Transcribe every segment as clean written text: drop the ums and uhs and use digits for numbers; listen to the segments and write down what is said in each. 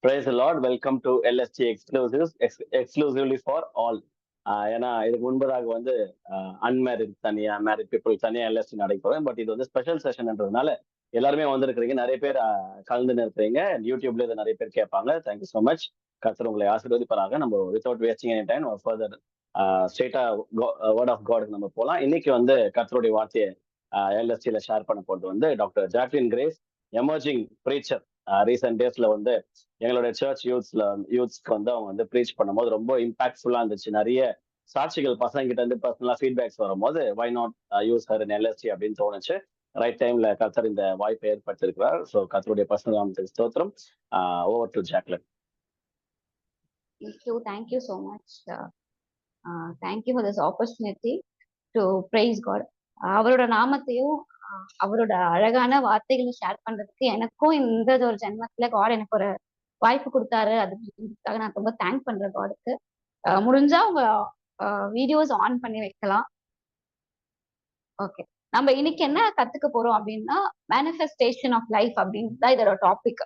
Praise the Lord. Welcome to LST Exclusives, exclusively for all. ஏன்னா இதுக்கு முன்பதாக வந்து அன்மேரிட் தனியா, மேரிட் பீப்புள் தனியா எல்எஸ்டி நடைபெறும். பட் இது வந்து ஸ்பெஷல் செஷன்ன்றதுனால எல்லாருமே வந்திருக்கிறீங்க. நிறைய பேர் கலந்து இருக்கிறீங்க. யூடியூப்ல இதை நிறைய பேர் கேட்பாங்க. Thank you so much. கர்த்தர் உங்களை ஆசீர்வதிப்பாராக. நம்ம without wasting any time further ஸ்ட்ரெயிட்டா வேர்ட் ஆஃப் காடுக்கு நம்ம போகலாம். இன்னைக்கு வந்து கர்த்தருடைய வார்த்தையை எல்எஸ்டியில ஷேர் பண்ண போறது வந்து doctor Jacqueline grace, emerging preacher. Recent டேஸ்ல வந்து எங்களுடைய சர்ச் யூத்ஸ்க்கு வந்து அவங்க வந்து ப்ரீச் பண்ணும்போது ரொம்ப இம்பாக்ட்ஃபுல்லா இருந்துச்சு. நிறைய சாட்சிகள் பசங்க கிட்ட இருந்து பர்சனலா ஃபீட்பேக்ஸ் வரும்போது why not use her in LSD அப்படின்னு தோணுச்சு. ரைட் டைம்ல கர்த்தர் இந்த வாய்ப்பை ஏற்படுத்தியிருக்கிறார். ஸோ கர்த்தருடைய பர்சனல் நாமத்துக்கு ஸ்தோத்திரம். Over to Jacqueline. Thank you so much. Thank you for this opportunity to praise God. அவரோட நாமத்தையும் அவரோட அழகான வார்த்தைகளை ஷேர் பண்றதுக்கு எனக்கும் இந்த ஒரு ஜென்மத்துல காட் எனக்கு ஒரு வாய்ப்பு கொடுத்தாரு. அதுக்காக நான் ரொம்ப தேங்க் பண்றேன் காடுக்கு. முடிஞ்சா உங்க வீடியோஸ் ஆன் பண்ணி வைக்கலாம். ஓகே, நம்ம இன்னைக்கு என்ன கத்துக்க போறோம் அப்படின்னா மேனிஃபெஸ்டேஷன் ஆஃப் லைஃப் அப்படின்னு தான் இதோட டாபிக்.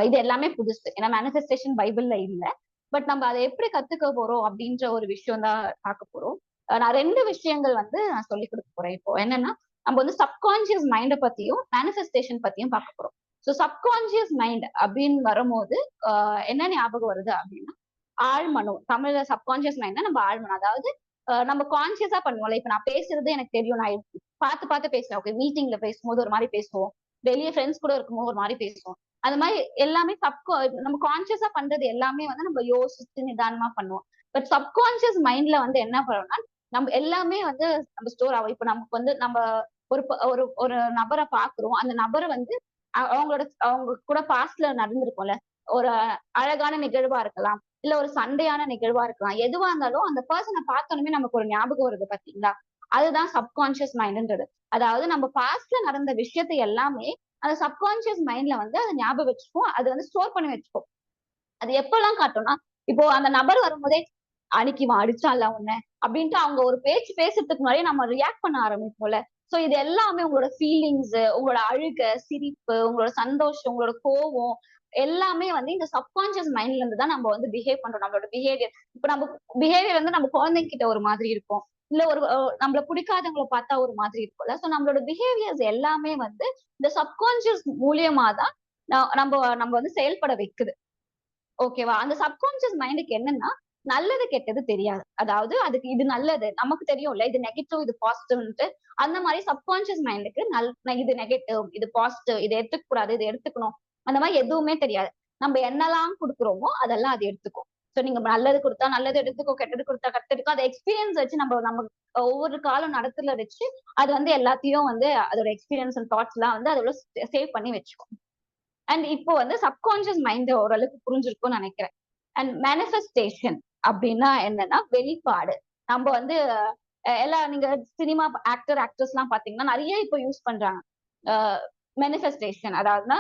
இது எல்லாமே புதுசு, ஏன்னா மேனிஃபெஸ்டேஷன் பைபிள்ல இல்லை. பட் நம்ம அதை எப்படி கத்துக்க போறோம் அப்படின்ற ஒரு விஷயம் தான் பார்க்க போறோம். நான் 2 விஷயங்கள் வந்து நான் சொல்லி கொடுக்க போறேன். இப்போ என்னன்னா, நம்ம வந்து சப்கான்சியஸ் மைண்டை பத்தியும் மேனிஃபெஸ்டேஷன் பத்தியும் பார்க்க போறோம். ஸோ சப்கான்சியஸ் மைண்ட் அப்படின்னு வரும்போது என்ன ஞாபகம் வருது அப்படின்னா, ஆழ்மனம். தமிழ்ல சப்கான்சியஸ் மைண்ட்னா நம்ம ஆழ்மனம், அதாவது நம்ம கான்சியஸா பண்ணுவோம்ல. இப்ப நான் பேசுறது எனக்கு தெரியும், நான் பார்த்து பேசுறேன். ஓகே, மீட்டிங்ல பேசும்போது ஒரு மாதிரி பேசுவோம், வெளியே ஃப்ரெண்ட்ஸ் கூட இருக்கும்போது ஒரு மாதிரி பேசுவோம். அது மாதிரி எல்லாமே நம்ம கான்சியஸா பண்றது எல்லாமே வந்து நம்ம யோசிச்சு நிதானமா பண்ணுவோம். பட் சப்கான்சியஸ் மைண்ட்ல வந்து என்ன பண்ணுவோம்னா, நம்ம எல்லாமே வந்து நம்ம ஸ்டோர் ஆகும். இப்ப நமக்கு வந்து நம்ம ஒரு ஒரு நபரை பாக்குறோம். அந்த நபரை வந்து அவங்க கூட பாஸ்ட்ல நடந்திருக்கும்ல, ஒரு அழகான நிகழ்வா இருக்கலாம், இல்ல ஒரு சண்டையான நிகழ்வா இருக்கலாம். எதுவா இருந்தாலும் அந்த பர்சனை பார்த்தோன்னே நமக்கு ஒரு ஞாபகம் வருது பாத்தீங்களா? அதுதான் சப்கான்சியஸ் மைண்ட்ன்றது. அதாவது நம்ம பாஸ்ட்ல நடந்த விஷயத்தை எல்லாமே அந்த சப்கான்சியஸ் மைண்ட்ல வந்து அதை ஞாபகம் வச்சுப்போம், அது வந்து ஸ்டோர் பண்ணி வச்சுப்போம். அது எப்பெல்லாம் காட்டும்னா, இப்போ அந்த நபர் வரும்போதே அன்னைக்கு அடிச்சால உன்ன அப்படின்ட்டு அவங்க ஒரு பேச்சு பேசுறதுக்கு முன்னாடியே நம்ம ரியாக்ட் பண்ண ஆரம்பிப்போம்ல. சோ இது எல்லாமே உங்களோட ஃபீலிங்ஸ், உங்களோட அழுகை, சிரிப்பு, உங்களோட சந்தோஷம், உங்களோட கோவம் எல்லாமே வந்து இந்த சப்கான்சியஸ் மைண்ட்ல இருந்து தான் நம்ம வந்து பிஹேவ் பண்றோம். நம்மளோட பிஹேவியர், இப்ப நம்ம பிஹேவியர் வந்து நம்ம குழந்தைங்க கிட்ட ஒரு மாதிரி இருக்கும், இல்ல ஒரு நம்மள பிடிக்காதவங்களை பார்த்தா ஒரு மாதிரி இருக்கும்ல. சோ நம்மளோட பிஹேவியர்ஸ் எல்லாமே வந்து இந்த சப்கான்சியஸ் மூலியமா தான் நம்ம நம்ம வந்து செயல்பட வைக்குது. ஓகேவா? அந்த சப்கான்சியஸ் மைண்டுக்கு என்னன்னா, நல்லது கெட்டது தெரியாது. அதாவது அதுக்கு இது நல்லது நமக்கு தெரியும்ல, இது நெகட்டிவ் இது பாசிட்டிவ்ன்ட்டு. அந்த மாதிரி சப்கான்சியஸ் மைண்டுக்கு இது நெகட்டிவ் இது பாசிட்டிவ், இது எடுத்துக்க கூடாது இது எடுத்துக்கணும், அந்த மாதிரி எதுவுமே தெரியாது. நம்ம என்னெல்லாம் கொடுக்குறோமோ அதெல்லாம் அது எடுத்துக்கும். சோ நீங்க நல்லது கொடுத்தா நல்லது எடுத்துக்கோ, கெட்டது கொடுத்தா கெட்டதுக்கும். அதை எக்ஸ்பீரியன்ஸ் வச்சு நம்ம ஒவ்வொரு காலம் நடத்துல வச்சு அது வந்து எல்லாத்தையும் வந்து அதோட எக்ஸ்பீரியன்ஸ் அண்ட் தாட்ஸ் எல்லாம் வந்து அதோட சேவ் பண்ணி வச்சுக்கும். அண்ட் இப்போ வந்து சப்கான்சியஸ் மைண்ட் ஓரளவுக்கு புரிஞ்சிருக்கும்னு நினைக்கிறேன். அண்ட் மேனிஃபெஸ்டேஷன் அப்படின்னா என்னன்னா வெளிப்பாடு. நம்ம வந்து நீங்க சினிமா ஆக்டர்ஸ் எல்லாம் பாத்தீங்கன்னா நிறைய இப்போ யூஸ் பண்றாங்க மேனிஃபெஸ்டேஷன். அதாவதுன்னா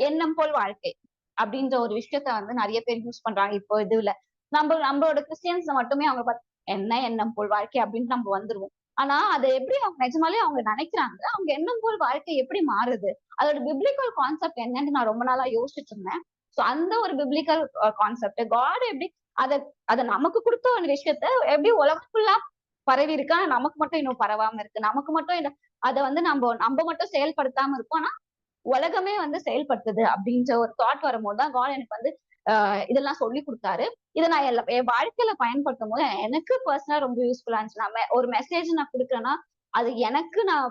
எண்ணம் போல் வாழ்க்கை அப்படின்ற ஒரு விஷயத்த வந்து நிறைய பேர் யூஸ் பண்றாங்க இப்போ இதுல. நம்மளோட கிறிஸ்டியன்ஸ்ல மட்டுமே அவங்க என்ன எண்ணம் போல் வாழ்க்கை அப்படின்னு நம்ம வந்துருவோம். ஆனா அதை எப்படி அவங்க நிஜமாலே அவங்க நினைக்கிறாங்க, அவங்க எண்ணம் போல் வாழ்க்கை எப்படி மாறுது, அதோட பிப்ளிக்கல் கான்செப்ட் என்னன்னு நான் ரொம்ப நாளா யோசிச்சுட்டு இருந்தேன். சோ அந்த ஒரு பிப்ளிக்கல் கான்செப்ட் காட் எப்படி அத நமக்கு கொடுத்த ஒரு விஷயத்த எப்படி உலகம் ஃபுல்லா பரவி இருக்கு, ஆனா நமக்கு மட்டும் இன்னும் பரவாம இருக்கு. நமக்கு மட்டும் அதை வந்து நம்ம மட்டும் செயல்படுத்தாம இருக்கோம், ஆனா உலகமே வந்து செயல்படுத்துது அப்படின்ற ஒரு தாட் வரும்போதுதான் காட் எனக்கு வந்து இதெல்லாம் சொல்லி கொடுத்தாரு. இதை நான் என் வாழ்க்கையில பயன்படுத்தும் போது எனக்கு பர்சனலா ரொம்ப யூஸ்ஃபுல்லா இருந்துச்சு. நான் ஒரு மெசேஜ் நான் கொடுக்குறேன்னா அது எனக்கு நான்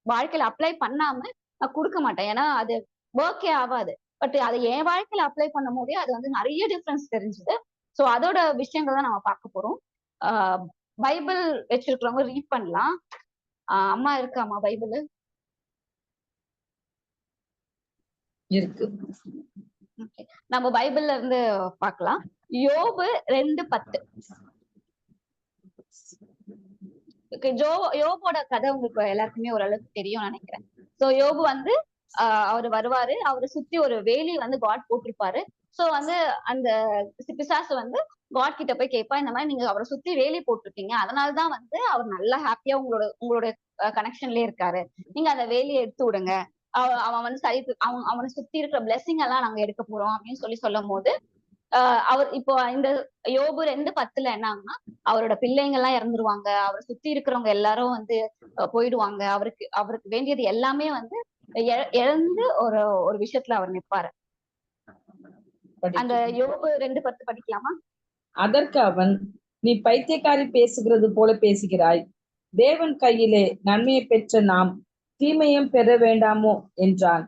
வாழ்க்கையில அப்ளை பண்ணாம நான் கொடுக்க மாட்டேன், ஏன்னா அது ஒர்க்கே ஆகாது. பட் அதை என் வாழ்க்கையில அப்ளை பண்ணும் போதே அது வந்து நிறைய டிஃபரன்ஸ் தெரிஞ்சுது. சோ அதோட விஷயங்கள் தான் நம்ம பார்க்க போறோம். பைபிள் வச்சிருக்கிறவங்க ரீட் பண்ணலாம். அம்மா இருக்காமா பைபிள்? இருக்கு. நம்ம பைபிள்ல இருந்து பார்க்கலாம். யோபு 2:10. யோபோட கதை உங்களுக்கு எல்லாருக்குமே ஓரளவுக்கு தெரியும் நினைக்கிறேன். சோ யோபு வந்து அவர் வருவாரு, அவரை சுத்தி ஒரு வேலி வந்து காட் போட்டிருப்பாரு. சோ வந்து அந்த பிசாசு வந்து காட் கிட்ட போய் கேட்பா, இந்த மாதிரி நீங்க அவரை சுத்தி வேலி போட்டிருக்கீங்க, அதனாலதான் வந்து அவர் நல்லா ஹாப்பியா உங்களோட கனெக்ஷன்லயே இருக்காரு, நீங்க அந்த வேலியை எடுத்து விடுங்க அவன் வந்து சரி அவனை சுத்தி இருக்கிற பிளெஸிங் எல்லாம் நாங்க எடுக்க போறோம் அப்படின்னு சொல்லும் போது அவர் இப்போ இந்த யோபு 2:10 என்ன ஆகுனா அவரோட பிள்ளைங்க எல்லாம் இறந்துருவாங்க, அவரை சுத்தி இருக்கிறவங்க எல்லாரும் வந்து போயிடுவாங்க, அவருக்கு வேண்டியது எல்லாமே வந்து இழந்து ஒரு ஒரு விஷயத்துல அவர் நிற்பாரு. அந்த யோபு 2:10 படிக்கலாமா? அதற்கு அவன், நீ பைத்தியக்காரி பேசுகிறது போல பேசுகிறாய். தேவன் கையிலே நன்மையை பெற்ற நாம் தீமையும் பெற வேண்டாமோ என்றான்.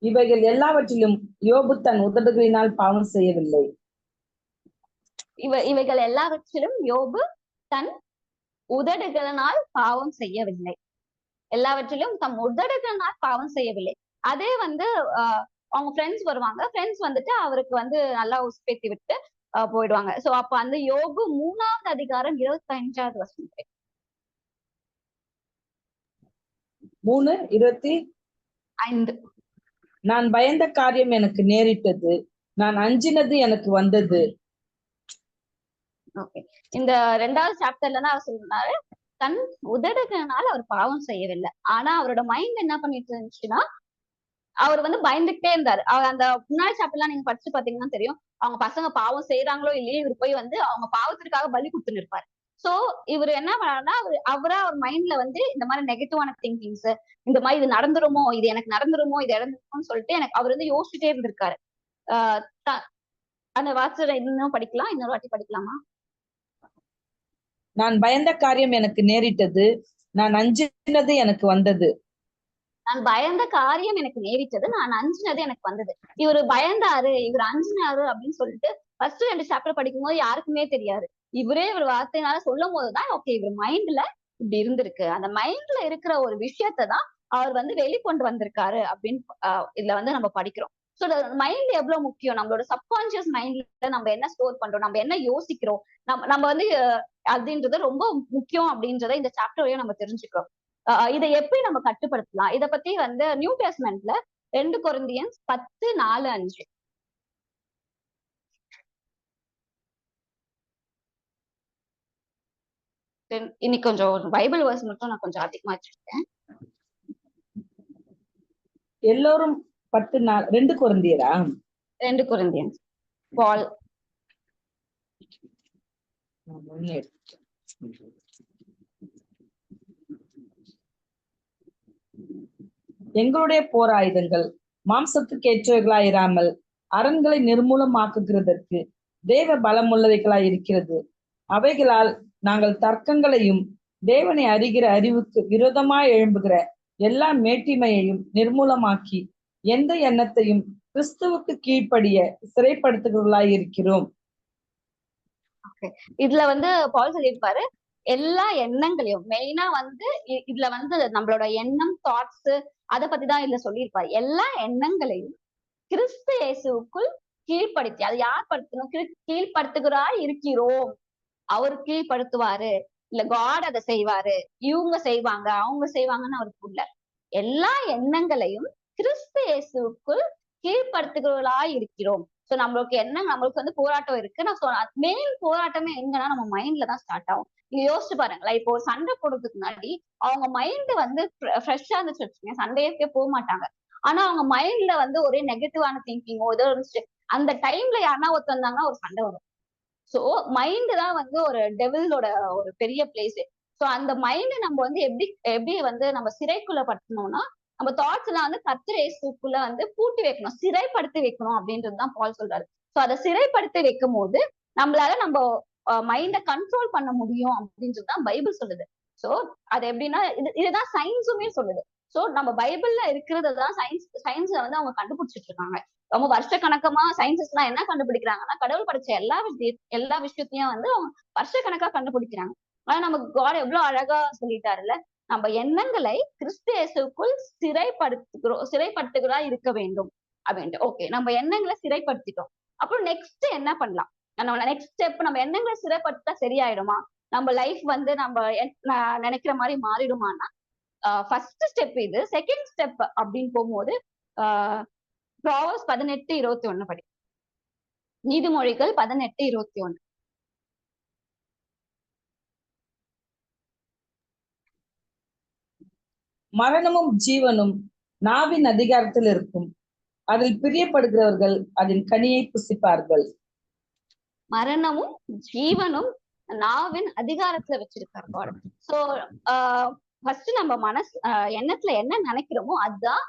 இவைகள் எல்லாவற்றிலும் யோபு தன் உதடுகளினால் பாவம் செய்யவில்லை. இவைகள் எல்லாவற்றிலும் யோபு தன் உதடுகளினால் பாவம் செய்யவில்லை. எல்லாவற்றிலும் தம் உதடுகளினால் பாவம் செய்யவில்லை. அதே வந்து அவங்க ஃப்ரெண்ட்ஸ் வருவாங்க, ஃப்ரெண்ட்ஸ் வந்துட்டு அவருக்கு வந்து நல்லா உசுப்பேத்தி விட்டு போயிடுவாங்க. சோ அப்ப அந்த யோபு 3வது அதிகாரம் 25வது வசனம். 3:25. நான் பயந்த காரியம் எனக்கு நேரிட்டது, நான் அஞ்சினது எனக்கு வந்தது. ஓகே, இந்த 2வது சாப்டர்ல அவர் சொல்றாரு தன் உதடுகளால் அவர் பாவம் செய்யவில்லை. ஆனா அவரோட மைண்ட் என்ன பண்ணிட்டு இருந்துச்சுன்னா அவர் வந்து பயந்துகிட்டே இருந்தாரு. அந்த முன்னாடி சாப்டர்லாம் நீங்க படிச்சு பாத்தீங்கன்னா தெரியும், அவங்க பசங்க பாவம் செய்யறாங்களோ இல்லையோ இவர் போய் வந்து அவங்க பாவத்திற்காக பலி கொடுத்துன்னு இருப்பாரு. சோ இவர் என்ன பண்ணாருன்னா அவர் மைண்ட்ல வந்து இந்த மாதிரி நெகட்டிவான திங்கிங்ஸ், இந்த மாதிரி இது நடந்துருமோ, இது எனக்கு நடந்துருமோ, இது இறந்துருமோன்னு சொல்லிட்டு அவர் வந்து யோசிச்சுட்டே இருந்திருக்காரு. அந்த வாசரை இன்னும் படிக்கலாம், இன்னொரு வாட்டி படிக்கலாமா? நான் பயந்த காரியம் எனக்கு நேரிட்டது, நான் அஞ்சினது எனக்கு வந்தது. நான் பயந்த காரியம் எனக்கு நேரிட்டது, நான் அஞ்சினது எனக்கு வந்தது. இவர் பயந்தாரு, இவர் அஞ்சினாரு அப்படின்னு சொல்லிட்டு ஃபர்ஸ்ட் 2 சாப்டர் படிக்கும் போது யாருக்குமே தெரியாது. இவரே ஒரு வார்த்தையினால சொல்லும் போதுதான் ஓகே இவர் மைண்ட்ல இப்படி இருந்திருக்கு, அந்த மைண்ட்ல இருக்கிற ஒரு விஷயத்தான் அவர் வந்து வெளிக்கொண்டு வந்திருக்காரு அப்படின்னு இதுல வந்து நம்ம படிக்கிறோம். சோ மைண்ட் எவ்வளவு முக்கியம், நம்மளோட சப்கான்சியஸ் மைண்ட்ல நம்ம என்ன ஸ்டோர் பண்றோம், நம்ம என்ன யோசிக்கிறோம், நம்ம வந்து அப்படின்றது ரொம்ப முக்கியம் அப்படின்றத இந்த சாப்டர் வழியா நம்ம தெரிஞ்சுக்கிறோம். இதை எப்படி நம்ம கட்டுப்படுத்தலாம், இத பத்தி வந்து நியூ டெஸ்ட்மென்ட்ல 2 கொரிந்தியன்ஸ் 10:4-5. இன்னைக்கு கொஞ்சம் பைபிள் வேர்ஸ் மட்டும் நான் கொஞ்சம் அதிகமா வச்சிருக்கேன். எல்லோரும் 10:4 2 கொரிந்தியரா? 2 கொரிந்தியன்ஸ் பால். எங்களுடைய போர் ஆயுதங்கள் மாம்சத்துக்கு ஏற்றவைகளாயிராமல் அரண்களை நிர்மூலமாக்குகிறதற்கு தேவ பலமுள்ளவைகளாய் இருக்கிறது. அவைகளால் நாங்கள் தர்க்கங்களையும் தேவனை அறிகிற அறிவுக்கு விரோதமாய் எழும்புகிற எல்லா மேட்டிமையையும் நிர்மூலமாக்கி எந்த எண்ணத்தையும் கிறிஸ்துவுக்கு கீழ்ப்படிய சிறைப்படுத்துகிறவர்களாய் இருக்கிறோம். இதுல வந்து பால் சொல்லியிருப்பாரு எல்லா எண்ணங்களையும், மெயினா வந்து இதுல வந்து நம்மளோட எண்ணம், தாட்ஸ், அதை பத்திதான் இதுல சொல்லியிருப்பாரு. எல்லா எண்ணங்களையும் கிறிஸ்து இயேசுவுக்குள் கீழ்ப்படுத்தி, அது யார் படுத்தணும், கீழ்படுத்துகிறாய் இருக்கிறோம். அவர் கீழ்படுத்துவாரு, இல்ல காட் அதை செய்வாரு, இவங்க செய்வாங்க அவங்க செய்வாங்கன்னு அவருக்கு இல்ல. எல்லா எண்ணங்களையும் கிறிஸ்து இயேசுவுக்குள் கீழ்படுத்துகிறவர்களாய் இருக்கிறோம். சோ நம்மளுக்கு என்ன, நம்மளுக்கு வந்து போராட்டம் இருக்கு. நான் மெயின் போராட்டமே எங்கன்னா நம்ம மைண்ட்ல தான் ஸ்டார்ட் ஆகும். நீங்க யோசிச்சு பாருங்களேன், இப்போ சண்டை போடுறதுக்கு முன்னாடி அவங்க மைண்ட் வந்து ஃப்ரெஷ்ஷா இருந்துச்சு வச்சுக்கோங்க, சண்டையே போக மாட்டாங்க. ஆனா அவங்க மைண்ட்ல வந்து ஒரே நெகட்டிவான திங்கிங்கோ ஏதோ இருந்துச்சு, அந்த டைம்ல யாருன்னா ஒருத்தந்தாங்கன்னா ஒரு சண்டை வரும். சோ மைண்ட் தான் வந்து ஒரு டெவிலோட ஒரு பெரிய பிளேஸ். சோ அந்த மைண்ட் நம்ம வந்து எப்படி வந்து நம்ம சிறைக்குள்ள படுத்தணும்னா, நம்ம தாட்ஸ் எல்லாம் வந்து கர்த்தர் இயேசுக்குள்ள வந்து பூட்டி வைக்கணும், சிறைப்படுத்தி வைக்கணும் அப்படின்றதுதான் பால் சொல்றாரு. சோ அதை சிறைப்படுத்தி வைக்கும் போது நம்மளால நம்ம மைண்ட கண்ட்ரோல் பண்ண முடியும் அப்படின்றதுதான் பைபிள் சொல்லுது. சோ அது எப்படின்னா இதுதான் சயின்ஸுமே சொல்லுது. சோ நம்ம பைபிள்ல இருக்கிறதான் சயின்ஸ்ல வந்து அவங்க கண்டுபிடிச்சிட்டு இருக்காங்க. ரொம்ப வருஷ கணக்கமா சயின்டிஸ்ட் எல்லாம் என்ன கண்டுபிடிக்கிறாங்கன்னா, கடவுள் படைச்ச எல்லா விஷயத்தையும் வந்து அவங்க வருஷ கணக்கா கண்டுபிடிக்கிறாங்க. ஆனா நம்ம காட் எவ்வளவு அழகா சொல்லிட்டாருல்ல, நம்ம எண்ணங்களை கிறிஸ்து இயேசுக்குள் சிறைப்படுத்துகிறா இருக்க வேண்டும் அப்படின்ட்டு. ஓகே, நம்ம எண்ணங்களை சிறைப்படுத்திட்டோம். அப்புறம் நெக்ஸ்ட் என்ன பண்ணலாம், நம்ம நெக்ஸ்ட் ஸ்டெப், நம்ம எண்ணங்களை சிறைப்படுத்தா சரியாயிடுமா, நம்ம லைஃப் வந்து நம்ம நினைக்கிற மாதிரி மாறிடுமான்னா, ஃபர்ஸ்ட் ஸ்டெப் இது. செகண்ட் ஸ்டெப் அப்படின்னு போகும்போது ப்ராவர்ஸ் 18:21 படி. நீதிமொழிகள் 18:21. மரணமும் ஜீவனும் நாவின் அதிகாரத்தில் இருக்கும். அதில் பிரியப்படுகிறவர்கள் அதன் கனியை புசிப்பார்கள். மரணமும் ஜீவனும் நாவின் அதிகாரத்துல வச்சிருக்காரு God. சோ ஃபர்ஸ்ட் நம்ம எண்ணத்துல என்ன நினைக்கிறோமோ அதுதான்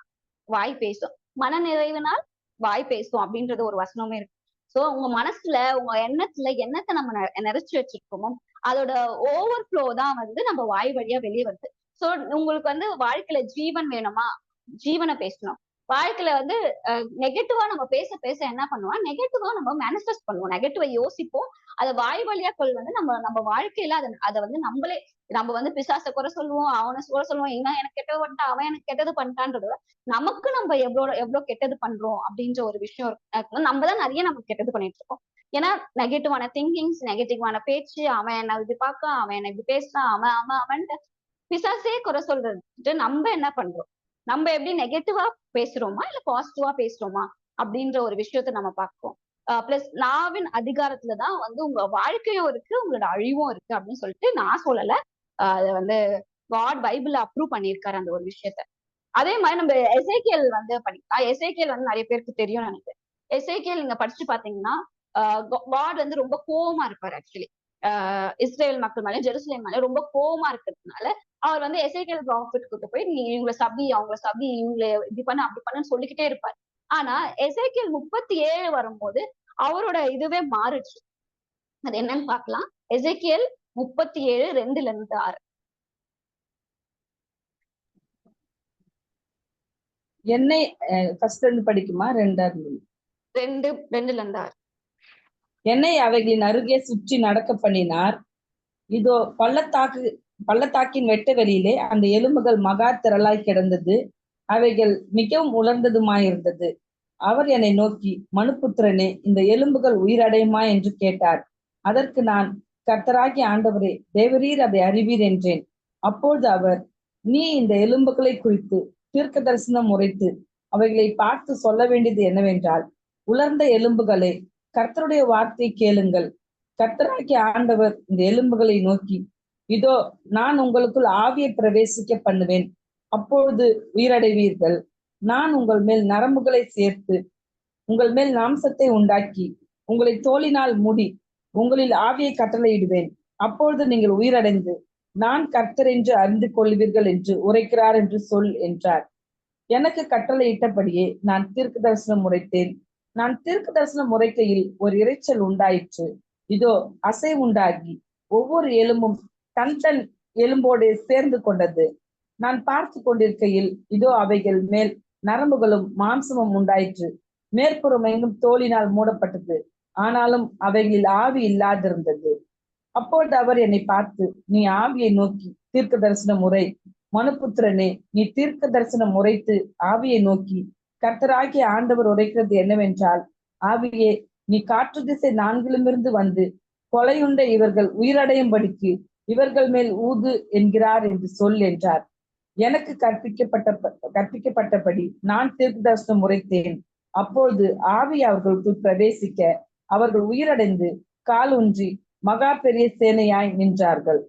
வாய் பேசும். மன நிறைவினால் வாய் பேசும் அப்படின்றது ஒரு வசனமே இருக்கு. சோ உங்க மனசுல உங்க எண்ணத்துல என்னத்தை நம்ம நிறைச்சு வச்சிருக்கோமோ அதோட ஓவர் ஃப்ளோ தான் வந்து நம்ம வாய் வழியா வெளியே வருது. சோ உங்களுக்கு வந்து வாழ்க்கையில ஜீவன் வேணுமா, ஜீவனை பேசணும். வாழ்க்கையில வந்து நெகட்டிவா நம்ம பேச பேச என்ன பண்ணுவோம், நெகட்டிவா நம்ம மேனிஃபெஸ்ட் பண்ணுவோம், நெகட்டிவா யோசிப்போம். அதை வாய் வழியா வந்து நம்ம வாழ்க்கையில அதை வந்து நம்ம வந்து பிசாசை குறை சொல்லுவோம், அவனை குறை சொல்லுவோம், இவன் எனக்கு கெட்டது பண்ணிட்டான், அவன் எனக்கு கெட்டது பண்ணிட்டான்றது நமக்கு நம்ம எவ்வளவு கெட்டது பண்றோம் அப்படின்ற ஒரு விஷயம் இருக்கு. நம்ம தான் நிறைய நமக்கு கெட்டது பண்ணிட்டு இருக்கோம். ஏன்னா நெகட்டிவான திங்கிங்ஸ், நெகட்டிவான பேச்சு, அவன் என்ன இப்படி பார்க்க, அவன் என்ன இப்படி பேசுறான், அவன் பிசாசே குறை சொல்றது நம்ம என்ன பண்றோம், நம்ம எப்படி நெகட்டிவா பேசுறோமா இல்ல பாசிட்டிவா பேசுறோமா அப்படின்ற ஒரு விஷயத்த நம்ம பார்ப்போம். பிளஸ் நாவின் அதிகாரத்துலதான் வந்து உங்க வாழ்க்கையும் இருக்கு, உங்களோட அழிவும் இருக்கு அப்படின்னு சொல்லிட்டு நான் சொல்லல. அதை வந்து காட் பைபிள்ல அப்ரூவ் பண்ணியிருக்காரு அந்த ஒரு விஷயத்த. அதே மாதிரி நம்ம எசேக்கியேல் வந்து படிக்கலாம். எசேக்கியேல் வந்து நிறைய பேருக்கு தெரியும் எனக்கு. எசேக்கியேல் நீங்க படிச்சு பாத்தீங்கன்னா காட் வந்து ரொம்ப கோவமா இருப்பாரு. ஆக்சுவலி இஸ்ரேல் மக்கள் மேல, ஜெருசலேம் மேல ரொம்ப கோவமா இருக்கிறதுனால அவர் வந்து எசேக்கியேல் ப்ராஃபிட் கிட்ட போய் நீ இவங்களை சபி, அவங்கள சபி, இவங்களை இப்படி பண்ணு அப்படி பண்ணுன்னு சொல்லிக்கிட்டே இருப்பாரு. ஆனா எசேக்கியேல் 37 வரும்போது அவரோட இதுவே மாறுச்சு. அது என்னன்னு பாக்கலாம். எசேக்கியேல் 37:2-6. என்னை ஃபர்ஸ்ட் இருந்து படிக்குமா? 2:2-6. என்னை அவைகளின் அருகே சுற்றி நடக்க பண்ணினார். இதோ பள்ளத்தாக்கின் வெட்ட வெளியிலே அந்த எலும்புகள் மகா திரளாய் கிடந்தது. அவைகள் மிகவும் உலர்ந்ததுமாயிருந்தது. அவர் என்னை நோக்கி, மனுபுத்திரனே, இந்த எலும்புகள் உயிரடையுமா என்று கேட்டார். அதற்கு நான், கர்த்தராகிய ஆண்டவரே, தேவரீர் அதை அறிவீர் என்றேன். அப்பொழுது அவர், நீ இந்த எலும்புகளை குறித்து தீர்க்க தரிசனம் உரைத்து அவைகளை பார்த்து சொல்ல வேண்டியது என்னவென்றால், உலர்ந்த எலும்புகளே, கர்த்தருடைய வார்த்தை கேளுங்கள். கர்த்தராகிய ஆண்டவர் இந்த எலும்புகளை நோக்கி, இதோ நான் உங்களுக்குள் ஆவியை பிரவேசிக்க பண்ணுவேன், அப்பொழுது உயிரடைவீர்கள். நான் உங்கள் மேல் நரம்புகளை சேர்த்து உங்கள் மேல் மாம்சத்தை உண்டாக்கி உங்களை தோலினால் மூடி உங்களில் ஆவியை கட்டளையிடுவேன். அப்பொழுது நீங்கள் உயிரடைந்து நான் கர்த்தர் என்று அறிந்து கொள்வீர்கள் என்று உரைக்கிறார் என்று சொல் என்றார். எனக்கு கட்டளையிட்டபடியே நான் தீர்க்க தரிசனம் உரைத்தேன். நான் தீர்க்க தரிசனம் உரைக்கையில் ஒரு இரைச்சல் உண்டாயிற்று. இதோ அசை உண்டாகி ஒவ்வொரு எலும்பும் தன் தன் எலும்போடு சேர்ந்து கொண்டது. நான் பார்த்து கொண்டிருக்கையில் இதோ அவைகள் மேல் நரம்புகளும் மாம்சமும் உண்டாயிற்று. மேற்புறம் எங்கும் தோலினால் மூடப்பட்டது, ஆனாலும் அவைகளில் ஆவி இல்லாதிருந்தது. அப்பொழுது அவர் என்னை பார்த்து, நீ ஆவியை நோக்கி தீர்க்க தரிசனம் உரை. மனுபுத்திரனே, நீ தீர்க்க தரிசனம் உரைத்து ஆவியை நோக்கி, கர்த்தராகிய ஆண்டவர் உரைக்கிறது என்னவென்றால், ஆவியே, நீ காற்று திசை 4 வந்து கொலையுண்ட இவர்கள் உயிரடையும்படிக்கு இவர்கள் மேல் ஊது என்கிறார் என்று சொல் என்றார். எனக்கு கற்பிக்கப்பட்டபடி நான் தீர்க்க தரிசனம் உரைத்தேன். அப்பொழுது ஆவி அவர்களுக்குள் பிரவேசிக்க அவர்கள் உயிரடைந்து கால் ஊன்றி மகா பெரிய சேனையாய் நின்றார்கள்.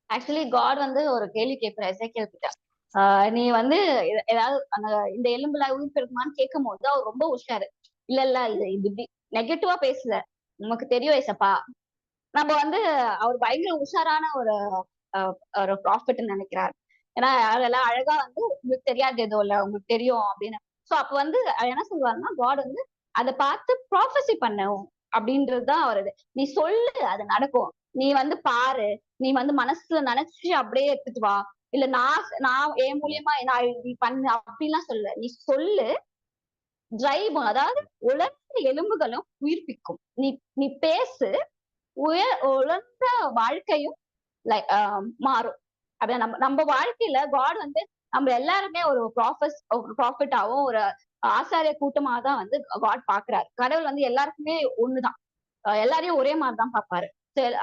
ஆக்சுவலி காட் வந்து ஒரு கேள்வி கேட்கிற எசேக்கியேல் கிட்ட, நீ வந்து ஏதாவது அந்த இந்த எலும்புல உயிர் பெருக்குமான்னு கேட்கும் போது அவர் ரொம்ப உஷாரு. இல்ல இது இப்படி நெகட்டிவா பேசல, உனக்கு தெரியும் ஏசப்பா. நம்ம வந்து அவர் பயங்கர உஷாரான ஒரு ப்ராஃபிட்னு நினைக்கிறாரு. ஏன்னா அதெல்லாம் அழகா வந்து உங்களுக்கு தெரியாது எதுவும் இல்ல, உங்களுக்கு தெரியும் அப்படின்னு. சோ அப்ப வந்து என்ன சொல்லுவாருன்னா, காட் வந்து அதை பார்த்து ப்ராஃபஸி பண்ணும் அப்படின்றதுதான் அவரது. நீ சொல்லு, அது நடக்கும். நீ வந்து பாரு, நீ வந்து மனசுல நினைச்சு அப்படியே எடுத்துட்டு வா. இல்ல நான் என் மூலியமா நான் இப்படி பண்ணு அப்படிலாம் சொல்ல. நீ சொல்லு, டிரைவ், அதாவது உலர்ந்த எலும்புகளும் உயிர்ப்பிக்கும். நீ பேசு, உலர்ந்த வாழ்க்கையும் மாறும். அப்படியே நம்ம வாழ்க்கையில காட் வந்து நம்ம எல்லாருமே ஒரு ப்ராஃபிட்டாவும் ஒரு ஆசாரிய கூட்டமா தான் வந்து காட் பாக்குறாரு. கடவுள் வந்து எல்லாருக்குமே ஒண்ணுதான், எல்லாரையும் ஒரே மாதிரிதான் பாப்பாரு.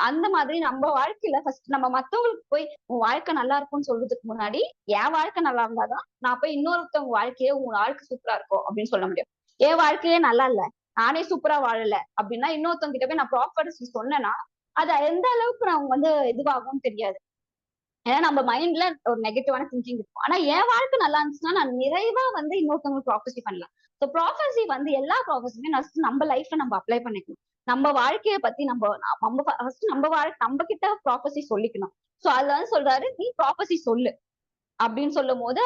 அந்த மாதிரி நம்ம வாழ்க்கையில ஃபர்ஸ்ட் நம்ம மத்தவங்களுக்கு போய் உன் வாழ்க்கை நல்லா இருக்கும்னு சொல்றதுக்கு முன்னாடி என் வாழ்க்கை நல்லா இருந்தாதான் நான் போய் இன்னொருத்தவங்க வாழ்க்கையே உங்க வாழ்க்கை சூப்பரா இருக்கும் அப்படின்னு சொல்ல முடியும். என் வாழ்க்கையே நல்லா இல்ல, நானே சூப்பரா வாழல அப்படின்னா இன்னொருத்தவங்க கிட்ட போய் நான் ப்ராப்பர்ட்டி சொன்னேன்னா அது எந்த அளவுக்கு நான் வந்து இதுவாகும்னு தெரியாது. ஏன்னா நம்ம மைண்ட்ல ஒரு நெகட்டிவான திங்கிங் இருக்கும். ஆனா என் வாழ்க்கை நல்லா இருந்துச்சுன்னா நான் நிறைவா வந்து இன்னொருத்தவங்களுக்கு ப்ராஃபஸி பண்ணலாம். ஸோ ப்ராஃபஸி வந்து எல்லா ப்ராஃபஸியுமே நம்ம லைஃப்ல நம்ம அப்ளை பண்ணிக்கணும். நம்ம வாழ்க்கைய பத்தி நம்ம ஃபர்ஸ்ட் நம்ம கிட்ட ப்ராஃபஸி சொல்லிக்கணும். ஸோ அதுல வந்து சொல்றாரு, நீ ப்ராஃபஸி சொல்லு அப்படின்னு சொல்லும் போது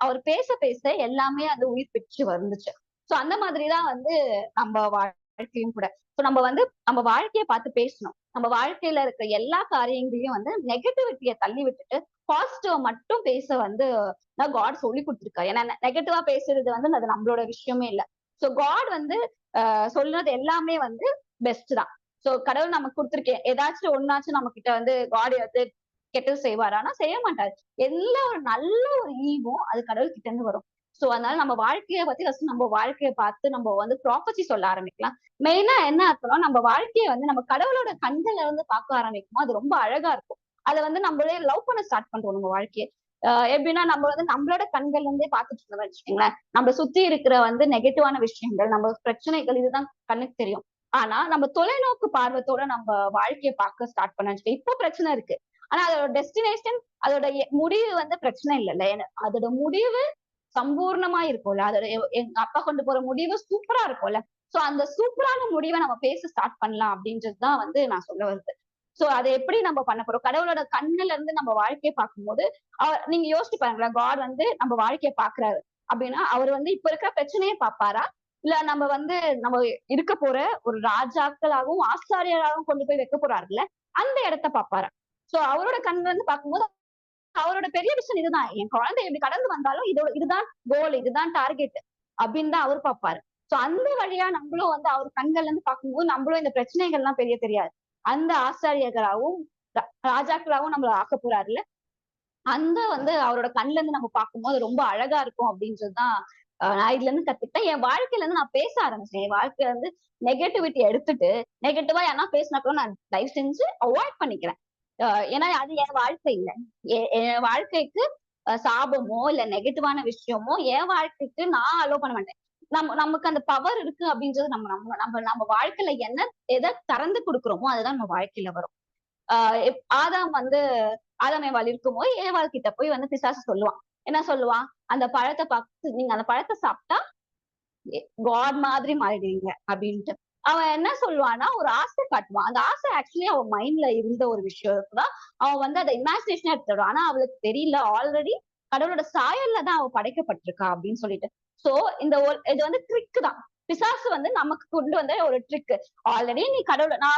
அவர் பேச பேச எல்லாமே அது உயிர் பெற்று வந்துச்சு. சோ அந்த மாதிரிதான் வந்து நம்ம வாழ்க்கையும் கூட. சோ நம்ம வந்து நம்ம வாழ்க்கைய பார்த்து பேசணும். நம்ம வாழ்க்கையில இருக்க எல்லா காரியங்களையும் வந்து நெகட்டிவிட்டிய தள்ளி விட்டுட்டு பாசிட்டிவா மட்டும் பேச வந்து காட் சொல்லி கொடுத்துருக்காரு. ஏன்னா நெகட்டிவா பேசுறது வந்து அது நம்மளோட விஷயமே இல்ல. சோ காட் வந்து சொல்றது எல்லாமே வந்து பெஸ்ட் தான். சோ கடவுள் நமக்கு கொடுத்துருக்கேன் ஏதாச்சும் ஒன்னாச்சும் நம்ம கிட்ட வந்து காட் வந்து கெட்டது செய்வாரானா செய்ய மாட்டாரு. எல்லா ஒரு நல்ல ஒரு ஈவும் அது கடவுள் கிட்ட இருந்து வரும். சோ அதனால நம்ம வாழ்க்கைய பத்தி ஃபர்ஸ்ட் நம்ம வாழ்க்கைய பார்த்து நம்ம வந்து ப்ராப்பர்ட்டி சொல்ல ஆரம்பிக்கலாம். மெயினா என்ன அர்த்தம்னா நம்ம வாழ்க்கைய வந்து நம்ம கடவுளோட கண்கள்ல இருந்து பார்க்க ஆரம்பிக்குமோ அது ரொம்ப அழகா இருக்கும். அதை வந்து நம்மளே லவ் பண்ண ஸ்டார்ட் பண்றோம் நம்ம வாழ்க்கைய. எப்படின்னா நம்ம வந்து நம்மளோட கண்கள்ல இருந்தே பார்த்துட்டு இருந்தோம்னு வச்சுக்கோங்களேன். நம்ம சுத்தி இருக்கிற வந்து நெகட்டிவான விஷயங்கள், நம்ம பிரச்சனைகள் இதுதான் கண்ணுக்கு தெரியும். ஆனா நம்ம தொலைநோக்கு பார்வத்தோட நம்ம வாழ்க்கைய பார்க்க ஸ்டார்ட் பண்ண வச்சுக்கோங்க. இப்போ பிரச்சனை இருக்கு. ஆனா அதோட டெஸ்டினேஷன் அதோட முடிவு வந்து பிரச்சனை இல்லைல்ல. அதோட முடிவு சம்பூர்ணமா இருக்கும்ல. அதோட எங்க அப்பா கொண்டு போற முடிவு சூப்பரா இருக்கும்ல. சோ அந்த சூப்பரான முடிவை நம்ம பேச ஸ்டார்ட் பண்ணலாம் அப்படின்றதுதான் வந்து நான் சொல்ல வருது. சோ அதை எப்படி நம்ம பண்ண போறோம்? கடவுளோட கண்ணுல இருந்து நம்ம வாழ்க்கையை பார்க்கும்போது நீங்க யோசிச்சு பாருங்களேன். காட் வந்து நம்ம வாழ்க்கையை பாக்குறாரு அப்படின்னா அவர் வந்து இப்ப இருக்கிற பிரச்சனையே பார்ப்பாரா? இல்ல நம்ம வந்து நம்ம இருக்க போற ஒரு ராஜாக்களாகவும் ஆசாரியராகவும் கொண்டு போய் வைக்க போறாருல்ல, அந்த இடத்த பார்ப்பாரா? சோ அவரோட கண்ணுல இருந்து பார்க்கும்போது அவரோட பெரிய விஷயம் இதுதான். என் குழந்தை எப்படி கடந்து வந்தாலும் இதுதான் கோல், இதுதான் டார்கெட் அப்படின்னு தான் அவர் பார்ப்பாரு. சோ அந்த வழியா நம்மளும் வந்து அவர் கண்கள்ல இருந்து பார்க்கும்போது நம்மளும் இந்த பிரச்சனைகள் எல்லாம் பெரிய தெரியாது. அந்த ஆசாரியர்களாவும் ராஜாக்களாவும் நம்மள ஆக்க போறாருல்ல, அந்த வந்து அவரோட கண்ணுல இருந்து நம்ம பார்க்கும்போது ரொம்ப அழகா இருக்கும் அப்படின்றதுதான் நான் இதுல இருந்து கத்துக்கிட்டேன். என் வாழ்க்கையில இருந்து நான் பேச ஆரம்பிச்சேன். என் வாழ்க்கையில இருந்து நெகட்டிவிட்டி எடுத்துட்டு நெகட்டிவா யாரா பேசினா கூட நான் தயவு செஞ்சு அவாய்ட் பண்ணிக்கிறேன். ஏன்னா அது என் வாழ்க்கை இல்ல. என் வாழ்க்கைக்கு சாபமோ இல்ல நெகட்டிவான விஷயமோ என் வாழ்க்கைக்கு நான் அலோவ் பண்ண மாட்டேன். நமக்கு அந்த பவர் இருக்கு அப்படின்றது நம்ம நம்ம நம்ம நம்ம வாழ்க்கையில எதை திறந்து கொடுக்குறோமோ அதுதான் நம்ம வாழ்க்கையில வரும். ஆதாம் வந்து ஆதாம் ஏவாள் இருக்கும்போது ஏவாள் கிட்ட போய் வந்து பிசாசு சொல்லுவான். என்ன சொல்லுவான்? அந்த பழத்தை பார்த்து நீங்க அந்த பழத்தை சாப்பிட்டா காட் மாதிரி மாறிடுவீங்க அப்படின்ட்டு. அவன் என்ன சொல்லுவான்னா ஒரு ஆசை காட்டுவான். அந்த ஆசை ஆக்சுவலி அவன் மைண்ட்ல இருந்த ஒரு விஷயம் தான். அவன் வந்து அதை இமேஜினேஷனா எடுத்துடுவான். ஆனா அவளுக்கு தெரியல ஆல்ரெடி கடவுளோட சாயல்ல தான் அவன் படைக்கப்பட்டிருக்கா அப்படின்னு சொல்லிட்டு. சோ இது வந்து ட்ரிக் தான். பிசாசு வந்து நமக்கு கொண்டு வந்த ஒரு ட்ரிக். ஆல்ரெடி நீ கடவுளை